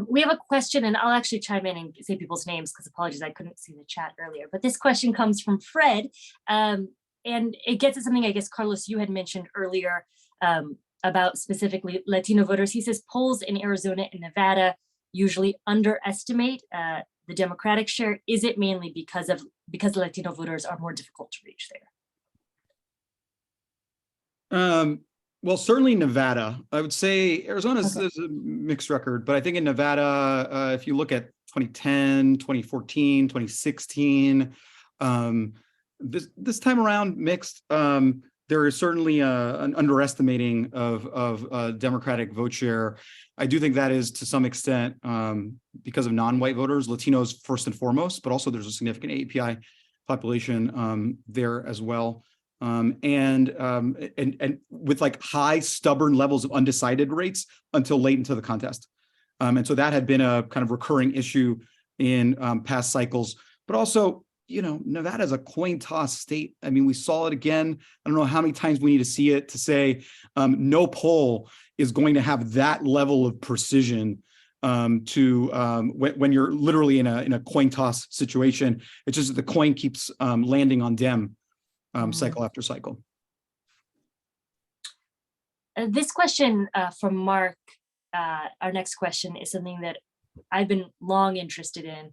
We have a question, and I'll actually chime in and say people's names because apologies, I couldn't see the chat earlier. But this question comes from Fred. And it gets at something I guess, Carlos, you had mentioned earlier, about specifically Latino voters. He says polls in Arizona and Nevada usually underestimate the Democratic share. Is it mainly because Latino voters are more difficult to reach there? Well, certainly Nevada. I would say Arizona's Okay. is a mixed record, but I think in Nevada, if you look at 2010, 2014, 2016, this time around mixed. There is certainly an underestimating of Democratic vote share. I do think that is to some extent because of non-white voters, Latinos first and foremost, but also there's a significant AAPI population there as well. And with like high stubborn levels of undecided rates until late into the contest. And so that had been a kind of recurring issue in past cycles, but also, you know, Nevada is a coin toss state. I mean, we saw it again. I don't know how many times we need to see it to say no poll is going to have that level of precision when you're literally in a coin toss situation. It's just that the coin keeps landing on Dem cycle after cycle. This question from Mark, our next question, is something that I've been long interested in,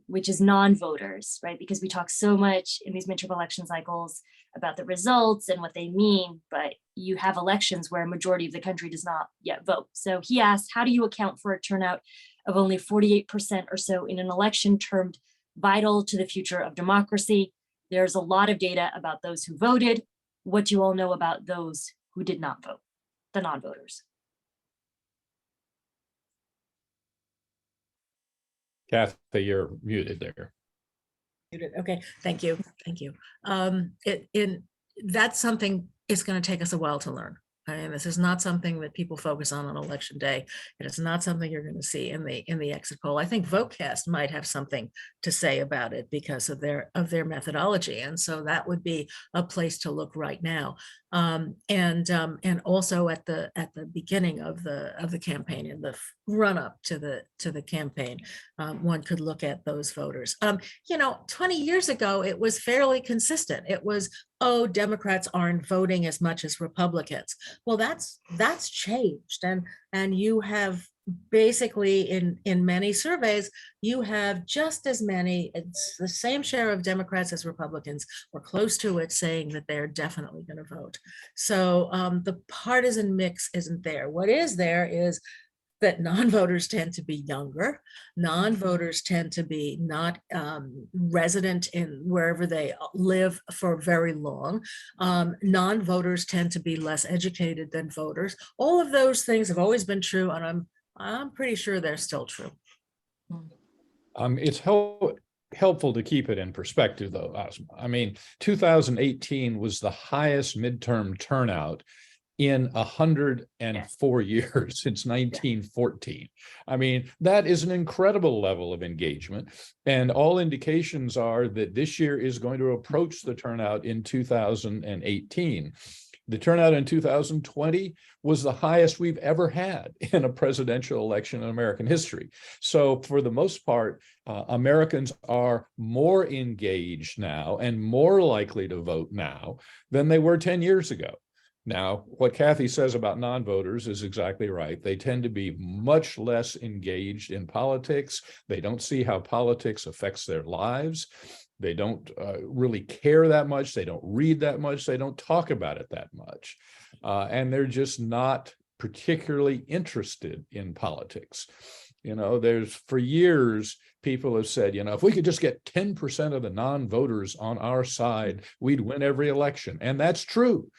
which is non-voters, right? Because we talk so much in these midterm election cycles about the results and what they mean, but you have elections where a majority of the country does not yet vote. So he asked, how do you account for a turnout of only 48% or so in an election termed vital to the future of democracy? There's a lot of data about those who voted. What do you all know about those who did not vote, the non-voters? Kathy, you're muted there. Okay, thank you. That's something it's going to take us a while to learn. And this is not something that people focus on election day. It is not something you're going to see in the exit poll. I think VoteCast might have something to say about it because of their methodology, and so that would be a place to look right now. And also at the beginning of the campaign, in the run up to the campaign, one could look at those voters. 20 years ago, it was fairly consistent. It was, oh, Democrats aren't voting as much as Republicans. Well, that's changed, and you have basically in many surveys, you have just as many, it's the same share of Democrats as Republicans, or close to it, saying that they're definitely going to vote. So the partisan mix isn't there. What is there is that non-voters tend to be younger. Non-voters tend to be not resident in wherever they live for very long. Non-voters tend to be less educated than voters. All of those things have always been true, and I'm pretty sure they're still true. It's helpful to keep it in perspective, though, Asma. I mean, 2018 was the highest midterm turnout in 104 years since 1914. I mean, that is an incredible level of engagement. And all indications are that this year is going to approach the turnout in 2018. The turnout in 2020 was the highest we've ever had in a presidential election in American history. So for the most part, Americans are more engaged now and more likely to vote now than they were 10 years ago. Now, what Kathy says about non-voters is exactly right. They tend to be much less engaged in politics. They don't see how politics affects their lives. They don't really care that much. They don't read that much. They don't talk about it that much. And they're just not particularly interested in politics. There's for years, people have said, if we could just get 10% of the non-voters on our side, we'd win every election. And that's true.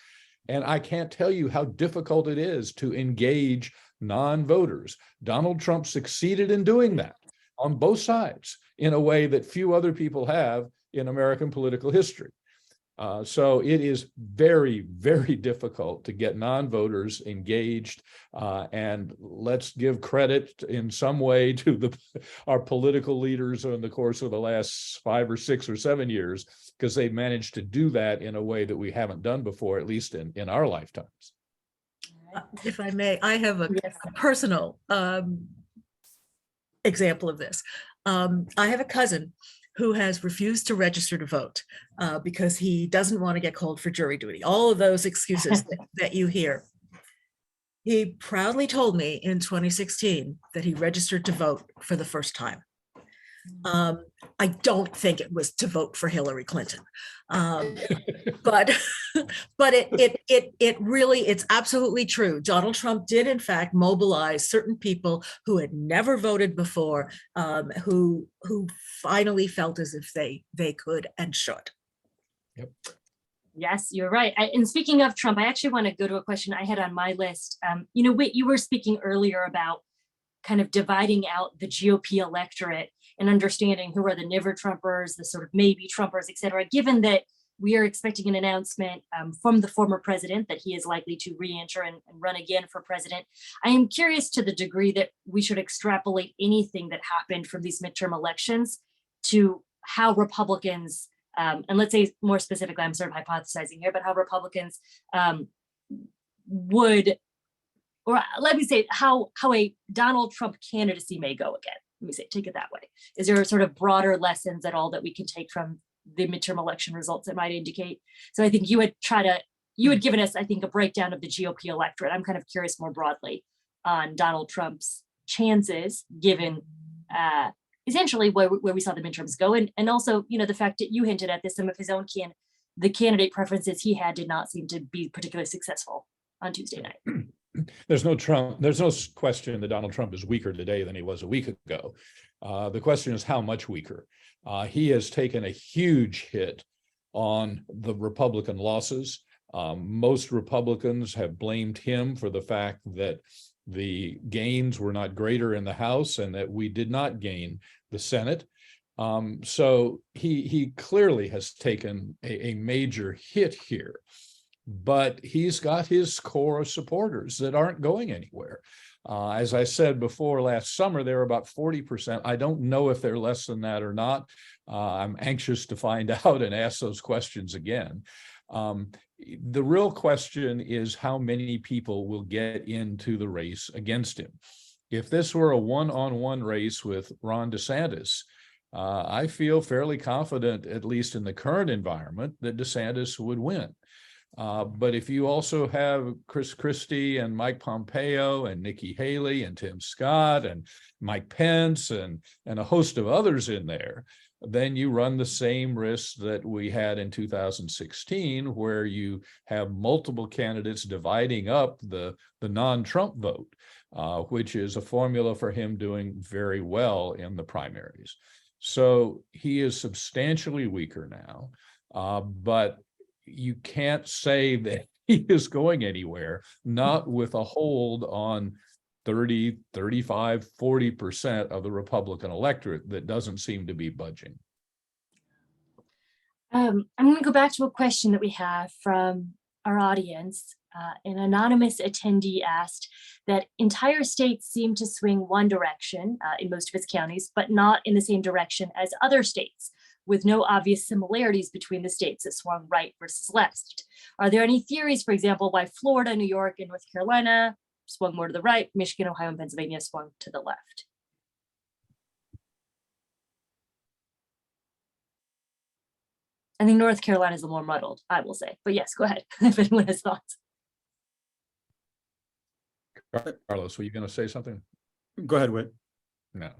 And I can't tell you how difficult it is to engage non-voters. Donald Trump succeeded in doing that on both sides in a way that few other people have in American political history. So it is very, very difficult to get non-voters engaged. And let's give credit in some way to our political leaders in the course of the last 5 or 6 or 7 years, because they've managed to do that in a way that we haven't done before, at least in our lifetimes. If I may, I have a personal example of this. I have a cousin who has refused to register to vote because he doesn't want to get called for jury duty. All of those excuses that you hear. He proudly told me in 2016 that he registered to vote for the first time. I don't think it was to vote for Hillary Clinton, but it really, it's absolutely true. Donald Trump did in fact mobilize certain people who had never voted before, who finally felt as if they could and should. Yep. Yes, you're right. And speaking of Trump, I actually want to go to a question I had on my list. You know, Whit, you were speaking earlier about kind of dividing out the GOP electorate and understanding who are the never Trumpers, the sort of maybe Trumpers, et cetera, given that we are expecting an announcement from the former president that he is likely to re-enter and run again for president. I am curious to the degree that we should extrapolate anything that happened from these midterm elections to how Republicans, and let's say more specifically, I'm sort of hypothesizing here, but how Republicans would, or let me say how a Donald Trump candidacy may go again. Let me say, take it that way. Is there sort of broader lessons at all that we can take from the midterm election results that might indicate? So I think you had given us, I think, a breakdown of the GOP electorate. I'm kind of curious more broadly on Donald Trump's chances, given essentially where we saw the midterms go. And also, you know, the fact that you hinted at this, some of his own the candidate preferences he had did not seem to be particularly successful on Tuesday night. There's no question that Donald Trump is weaker today than he was a week ago. The question is how much weaker. He has taken a huge hit on the Republican losses. Most Republicans have blamed him for the fact that the gains were not greater in the House and that we did not gain the Senate. So he clearly has taken a major hit here. But he's got his core of supporters that aren't going anywhere. As I said before, last summer, they were about 40%. I don't know if they're less than that or not. I'm anxious to find out and ask those questions again. The real question is how many people will get into the race against him. If this were a one-on-one race with Ron DeSantis, I feel fairly confident, at least in the current environment, that DeSantis would win. But if you also have Chris Christie and Mike Pompeo and Nikki Haley and Tim Scott and Mike Pence and a host of others in there, then you run the same risk that we had in 2016, where you have multiple candidates dividing up the non-Trump vote, which is a formula for him doing very well in the primaries. So he is substantially weaker now, but you can't say that he is going anywhere, not with a hold on 30, 35, 40% of the Republican electorate that doesn't seem to be budging. I'm going to go back to a question that we have from our audience. An anonymous attendee asked that entire states seem to swing one direction in most of its counties, but not in the same direction as other states, with no obvious similarities between the states that swung right versus left. Are there any theories, for example, why Florida, New York, and North Carolina swung more to the right, Michigan, Ohio, and Pennsylvania swung to the left? I think North Carolina is a little more muddled, I will say. But yes, go ahead if anyone has thoughts. Carlos, were you going to say something? Go ahead, Whit. No.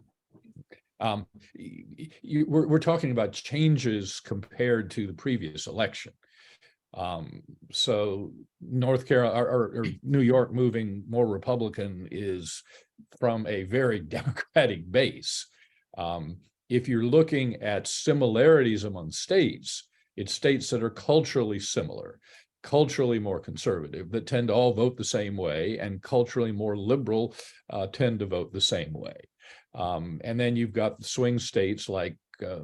We're talking about changes compared to the previous election. So North Carolina or New York moving more Republican is from a very Democratic base. If you're looking at similarities among states, it's states that are culturally similar, culturally more conservative, that tend to all vote the same way, and culturally more liberal tend to vote the same way. And then you've got swing states like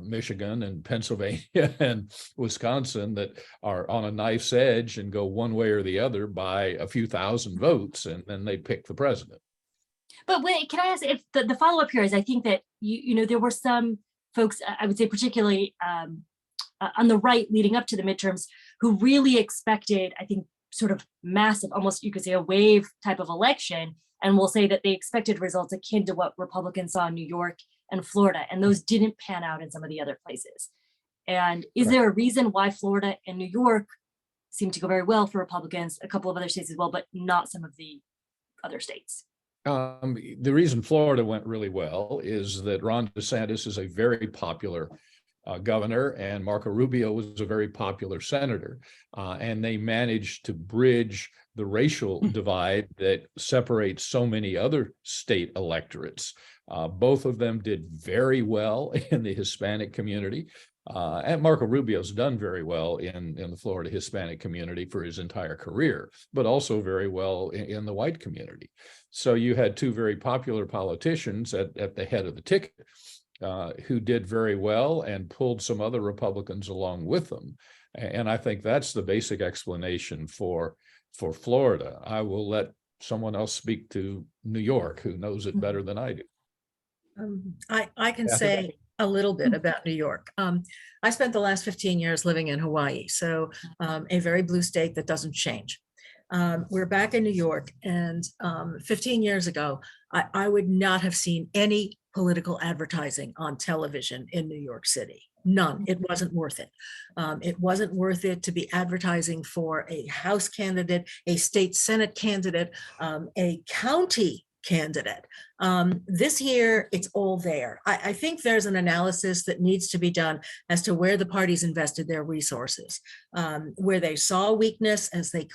Michigan and Pennsylvania and Wisconsin that are on a knife's edge and go one way or the other by a few thousand votes, and then they pick the president. But wait, can I ask if the follow-up here is, I think that, you know, there were some folks, I would say particularly on the right leading up to the midterms, who really expected, I think, sort of massive, almost you could say a wave type of election, and will say that they expected results akin to what Republicans saw in New York and Florida, and those didn't pan out in some of the other places. And is there a reason why Florida and New York seem to go very well for Republicans, a couple of other states as well, but not some of the other states? The reason Florida went really well is that Ron DeSantis is a very popular governor, and Marco Rubio was a very popular senator, and they managed to bridge the racial divide that separates so many other state electorates. Both of them did very well in the Hispanic community. And Marco Rubio's done very well in the Florida Hispanic community for his entire career, but also very well in the white community. So you had two very popular politicians at the head of the ticket who did very well and pulled some other Republicans along with them. And I think that's the basic explanation for Florida. I will let someone else speak to New York, who knows it better than I do. I can say a little bit about New York. I spent the last 15 years living in Hawaii, so a very blue state that doesn't change. We're back in New York, and 15 years ago, I would not have seen any political advertising on television in New York City. None. It wasn't worth it. It wasn't worth it to be advertising for a House candidate, a state Senate candidate, a county candidate. This year, it's all there. I think there's an analysis that needs to be done as to where the parties invested their resources, where they saw weakness, as the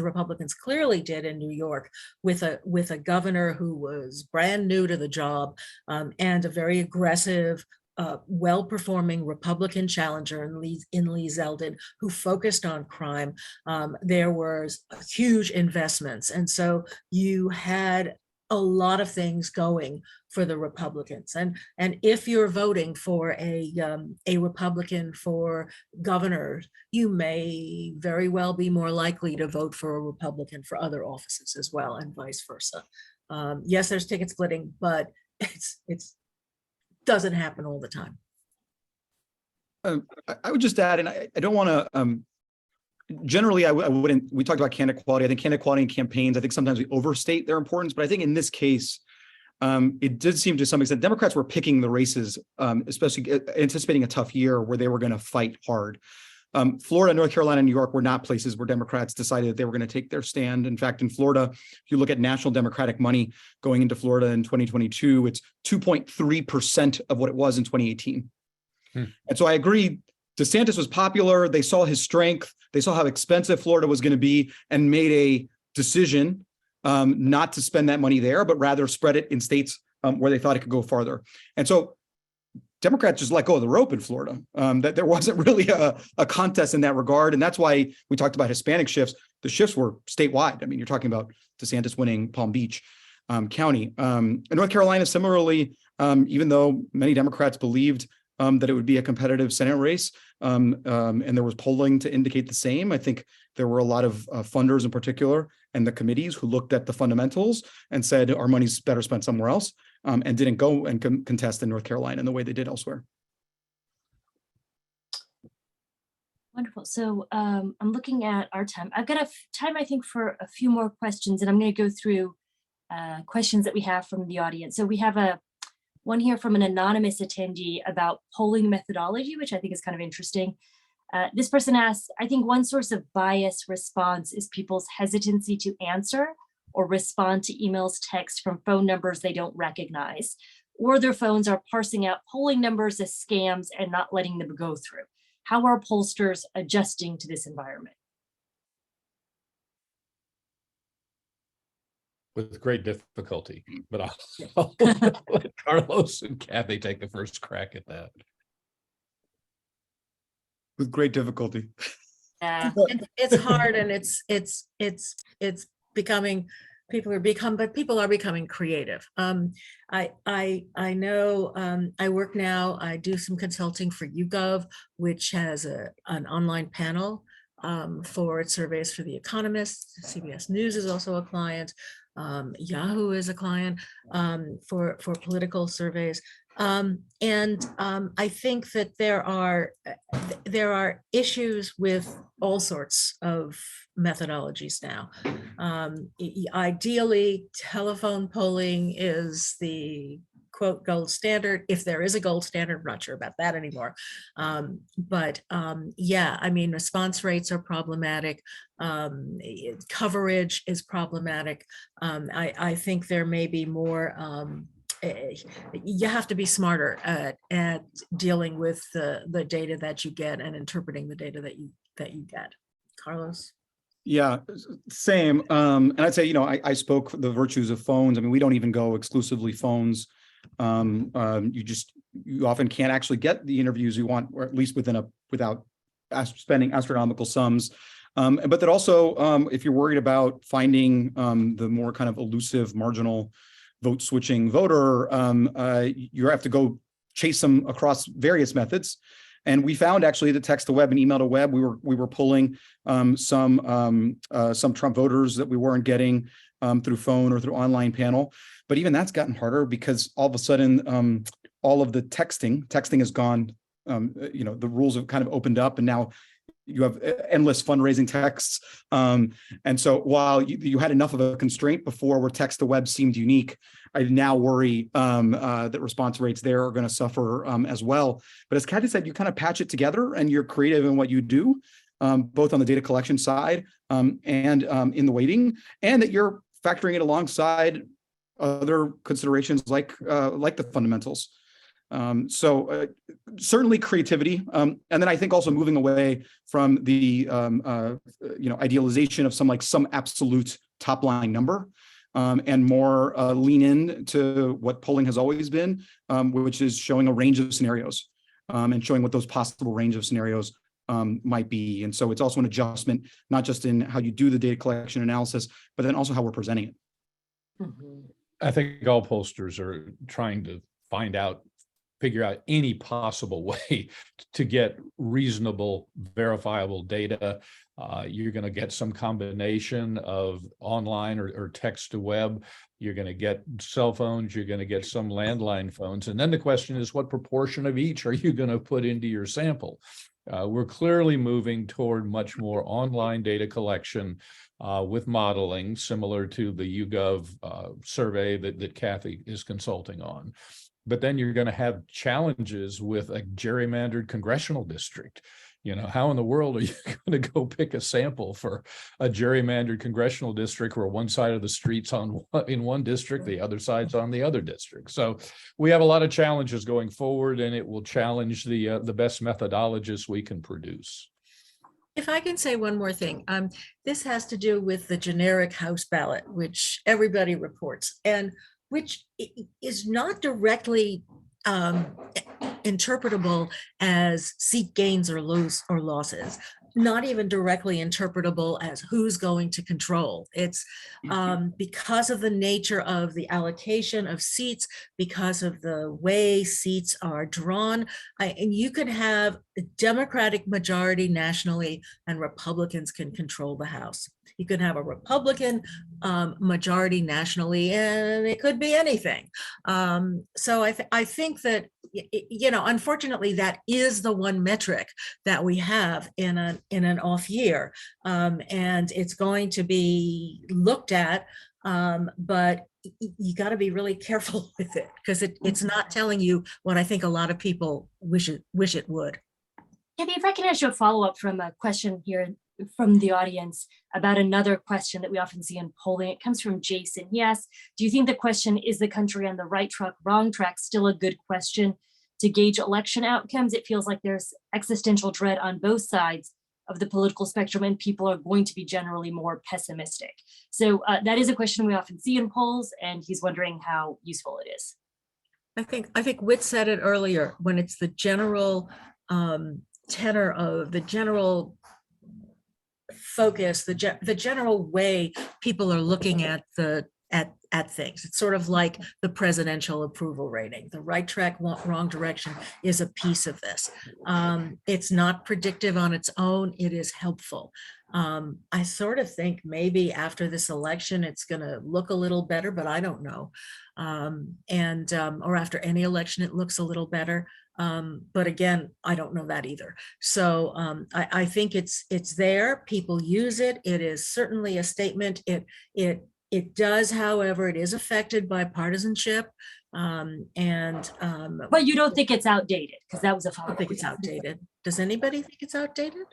Republicans clearly did in New York, with a governor who was brand new to the job, and a very aggressive, well-performing Republican challenger in Lee Zeldin, who focused on crime. There was huge investments, and so you had a lot of things going for the Republicans. And if you're voting for a Republican for governor, you may very well be more likely to vote for a Republican for other offices as well, and vice versa. Yes, there's ticket splitting, but it's doesn't happen all the time. I would just add, and I don't want to, generally, I wouldn't, we talked about candidate quality. I think candidate quality in campaigns, I think sometimes we overstate their importance, but I think in this case, it did seem to some extent, Democrats were picking the races, especially anticipating a tough year where they were going to fight hard. Florida, North Carolina, and New York were not places where Democrats decided that they were going to take their stand. In fact, in Florida, if you look at national Democratic money going into Florida in 2022, it's 2.3% of what it was in 2018. And so I agree, DeSantis was popular. They saw his strength. They saw how expensive Florida was going to be and made a decision not to spend that money there, but rather spread it in states where they thought it could go farther. And so Democrats just let go of the rope in Florida, that there wasn't really a contest in that regard. And that's why we talked about Hispanic shifts. The shifts were statewide. I mean, you're talking about DeSantis winning Palm Beach County. And North Carolina, similarly, even though many Democrats believed that it would be a competitive Senate race, and there was polling to indicate the same. I think there were a lot of funders in particular and the committees who looked at the fundamentals and said our money's better spent somewhere else, and didn't go and contest in North Carolina in the way they did elsewhere. Wonderful. So I'm looking at our time. I've got time, I think, for a few more questions, and I'm going to go through questions that we have from the audience. So we have one here from an anonymous attendee about polling methodology, which I think is kind of interesting. This person asks, I think one source of bias response is people's hesitancy to answer or respond to emails, texts from phone numbers they don't recognize, or their phones are parsing out polling numbers as scams and not letting them go through. How are pollsters adjusting to this environment? With great difficulty, but I'll let Carlos and Kathy take the first crack at that. With great difficulty. It's hard, and it's becoming, people are becoming creative. I know, I work now, I do some consulting for YouGov, which has an online panel for its surveys for The Economist. CBS News is also a client. Yahoo is a client for political surveys. And I think that there are issues with all sorts of methodologies now. Ideally, telephone polling is the quote gold standard, if there is a gold standard. I'm not sure about that anymore. Yeah, I mean, response rates are problematic. Coverage is problematic. I think there may be more, you have to be smarter at dealing with the data that you get and interpreting the data that you get. Carlos? Yeah, same. And I'd say, I spoke the virtues of phones. I mean, we don't even go exclusively phones. You often can't actually get the interviews you want, or at least without spending astronomical sums. But that also, if you're worried about finding the more kind of elusive marginal vote switching voter, you have to go chase them across various methods. And we found actually the text to web and email to web, we were pulling some Trump voters that we weren't getting through phone or through online panel. But even that's gotten harder because all of a sudden, all of the texting has gone, the rules have kind of opened up, and now you have endless fundraising texts. And so while you had enough of a constraint before where text to web seemed unique, I now worry that response rates there are going to suffer as well. But as Kathy said, you kind of patch it together and you're creative in what you do, both on the data collection side and in the weighting, and that you're factoring it alongside other considerations like the fundamentals. So certainly creativity, and then I think also moving away from the idealization of some absolute top line number, and more lean in to what polling has always been, which is showing a range of scenarios and showing what those possible range of scenarios might be. And so it's also an adjustment, not just in how you do the data collection analysis, but then also how we're presenting it. Mm-hmm. I think all pollsters are trying to figure out any possible way to get reasonable, verifiable data. You're going to get some combination of online or text to web. You're going to get cell phones. You're going to get some landline phones. And then the question is, what proportion of each are you going to put into your sample? We're clearly moving toward much more online data collection with modeling, similar to the YouGov survey that Kathy is consulting on. But then you're going to have challenges with a gerrymandered congressional district. How in the world are you going to go pick a sample for a gerrymandered congressional district where one side of the street's in one district, the other side's on the other district? So we have a lot of challenges going forward, and it will challenge the best methodologists we can produce. If I can say one more thing, this has to do with the generic House ballot, which everybody reports, and which is not directly interpretable as seat gains or losses, not even directly interpretable as who's going to control. It's because of the nature of the allocation of seats, because of the way seats are drawn, and you could have a Democratic majority nationally and Republicans can control the House. You could have a Republican majority nationally, and it could be anything. So I think that, unfortunately, that is the one metric that we have in an off year, and it's going to be looked at. But you got to be really careful with it because it's not telling you what I think a lot of people wish it would. Kathy, if I can ask you a follow-up from a question here from the audience about another question that we often see in polling. It comes from Jason. He asks, do you think the question, is the country on the right track, wrong track, still a good question to gauge election outcomes? It feels like there's existential dread on both sides of the political spectrum, and people are going to be generally more pessimistic. So that is a question we often see in polls, and he's wondering how useful it is. I think Whit said it earlier, when it's the general tenor of the general focus, the general way people are looking at things. It's sort of like the presidential approval rating. The right track, wrong direction is a piece of this. It's not predictive on its own. It is helpful. I sort of think maybe after this election, it's going to look a little better, but I don't know. Or after any election, it looks a little better. But again, I don't know that either. So I think it's there. People use it. It is certainly a statement. It does, however, it is affected by partisanship. But you don't think it's outdated, because that was a I follow-up. don't think it's outdated. Does anybody think it's outdated?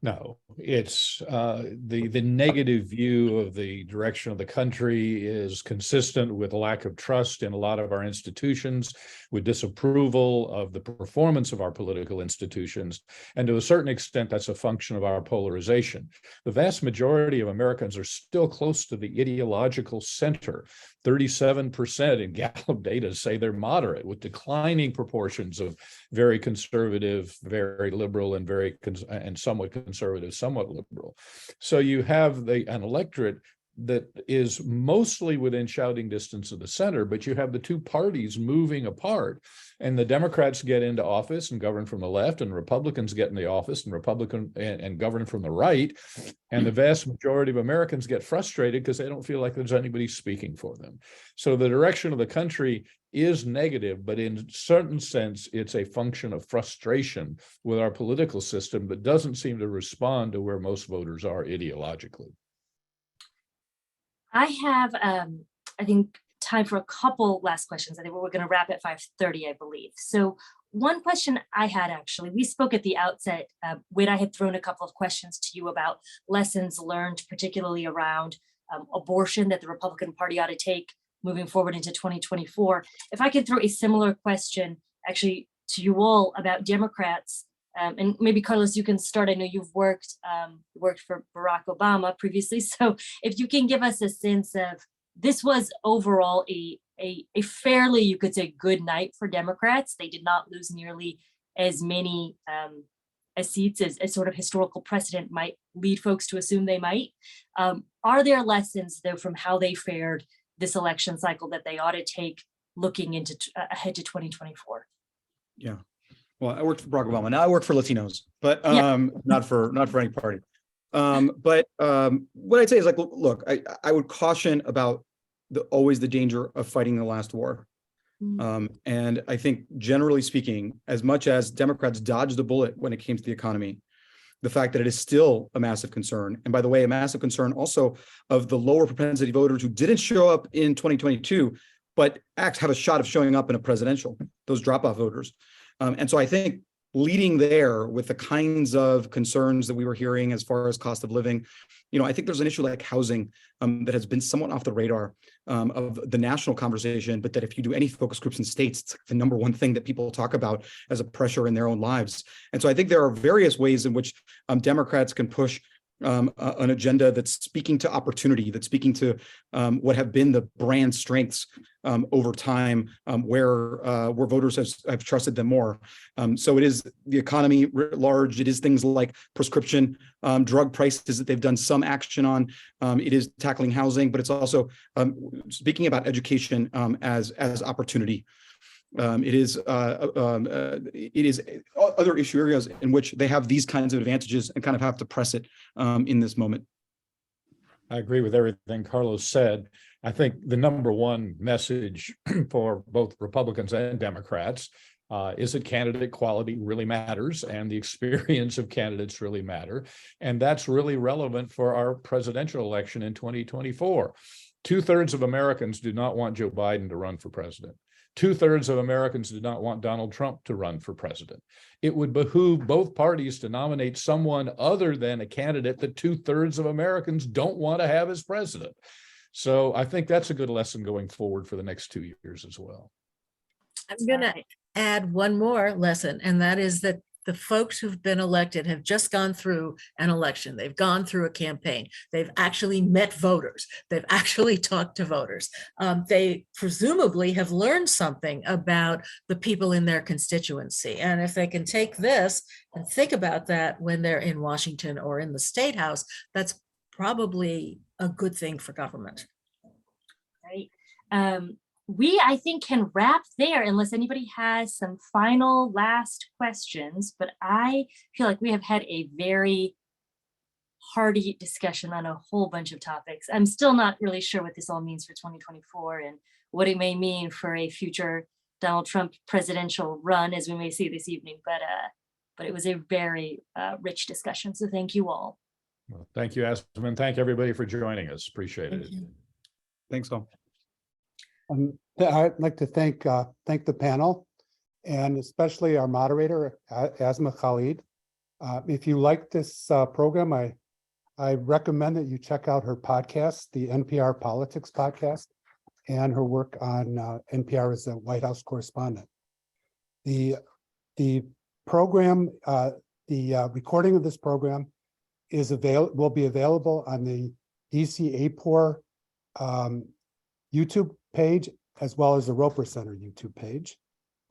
No, it's the negative view of the direction of the country is consistent with lack of trust in a lot of our institutions, with disapproval of the performance of our political institutions. And to a certain extent, that's a function of our polarization. The vast majority of Americans are still close to the ideological center. 37% in Gallup data say they're moderate, with declining proportions of very conservative, very liberal, and somewhat conservative, somewhat liberal. So you have an electorate that is mostly within shouting distance of the center, but you have the two parties moving apart, and the Democrats get into office and govern from the left, and Republicans get in the office and govern from the right, and the vast majority of Americans get frustrated because they don't feel like there's anybody speaking for them. So the direction of the country is negative, but in a certain sense, it's a function of frustration with our political system that doesn't seem to respond to where most voters are ideologically. I have, I think, time for a couple last questions. I think we're going to wrap at 5:30, I believe. So one question I had, actually, we spoke at the outset when I had thrown a couple of questions to you about lessons learned, particularly around abortion, that the Republican Party ought to take moving forward into 2024. If I could throw a similar question, actually, to you all about Democrats, and maybe Carlos, you can start. I know you've worked for Barack Obama previously, so if you can give us a sense of, this was overall a fairly, you could say, good night for Democrats. They did not lose nearly as many as seats as sort of historical precedent might lead folks to assume they might. Are there lessons, though, from how they fared this election cycle that they ought to take looking into ahead to 2024? Yeah. Well, I worked for Barack Obama. Now I work for Latinos, but not for any party. But what I'd say is, like, look, I would caution about always the danger of fighting the last war. And I think, generally speaking, as much as Democrats dodged the bullet when it came to the economy, the fact that it is still a massive concern, and by the way, a massive concern also of the lower propensity voters who didn't show up in 2022, but have a shot of showing up in a presidential, those drop-off voters. And so I think leading there with the kinds of concerns that we were hearing as far as cost of living, I think there's an issue like housing that has been somewhat off the radar of the national conversation, but that if you do any focus groups in states, it's the number one thing that people talk about as a pressure in their own lives. And so I think there are various ways in which Democrats can push an agenda that's speaking to opportunity, that's speaking to what have been the brand strengths over time, where voters have trusted them more. So it is the economy writ large. It is things like prescription drug prices that they've done some action on. It is tackling housing, but it's also speaking about education as opportunity. It is other issue areas in which they have these kinds of advantages and kind of have to press it in this moment. I agree with everything Carlos said. I think the number one message for both Republicans and Democrats is that candidate quality really matters, and the experience of candidates really matter. And that's really relevant for our presidential election in 2024. 2/3 of Americans do not want Joe Biden to run for president. 2/3 of Americans do not want Donald Trump to run for president. It would behoove both parties to nominate someone other than a candidate that 2/3 of Americans don't want to have as president. So I think that's a good lesson going forward for the next 2 years as well. I'm going to add one more lesson, and that is that the folks who've been elected have just gone through an election. They've gone through a campaign. They've actually met voters. They've actually talked to voters. They presumably have learned something about the people in their constituency. And if they can take this and think about that when they're in Washington or in the State House, that's probably a good thing for government. Right. We, I think, can wrap there unless anybody has some final last questions, but I feel like we have had a very hearty discussion on a whole bunch of topics. I'm still not really sure what this all means for 2024 and what it may mean for a future Donald Trump presidential run, as we may see this evening, but it was a very rich discussion. So thank you all. Well, thank you, Aspen. Thank everybody for joining us. Appreciate it. Thanks all. I'd like to thank the panel and especially our moderator, Asma Khalid. If you like this program, I recommend that you check out her podcast, the NPR Politics podcast, and her work on NPR as a White House correspondent. The program, the recording of this program will be available on the DC-AAPOR YouTube page, as well as the Roper Center YouTube page.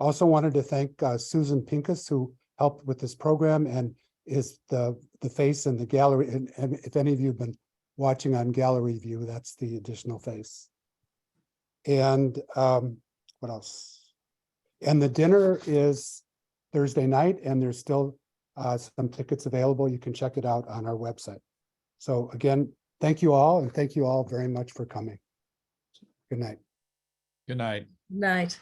Also wanted to thank Susan Pincus, who helped with this program and is the face in the gallery. And if any of you have been watching on gallery view, that's the additional face. And what else? And the dinner is Thursday night, and there's still some tickets available. You can check it out on our website. So again, thank you all, and thank you all very much for coming. Good night. Good night. Night.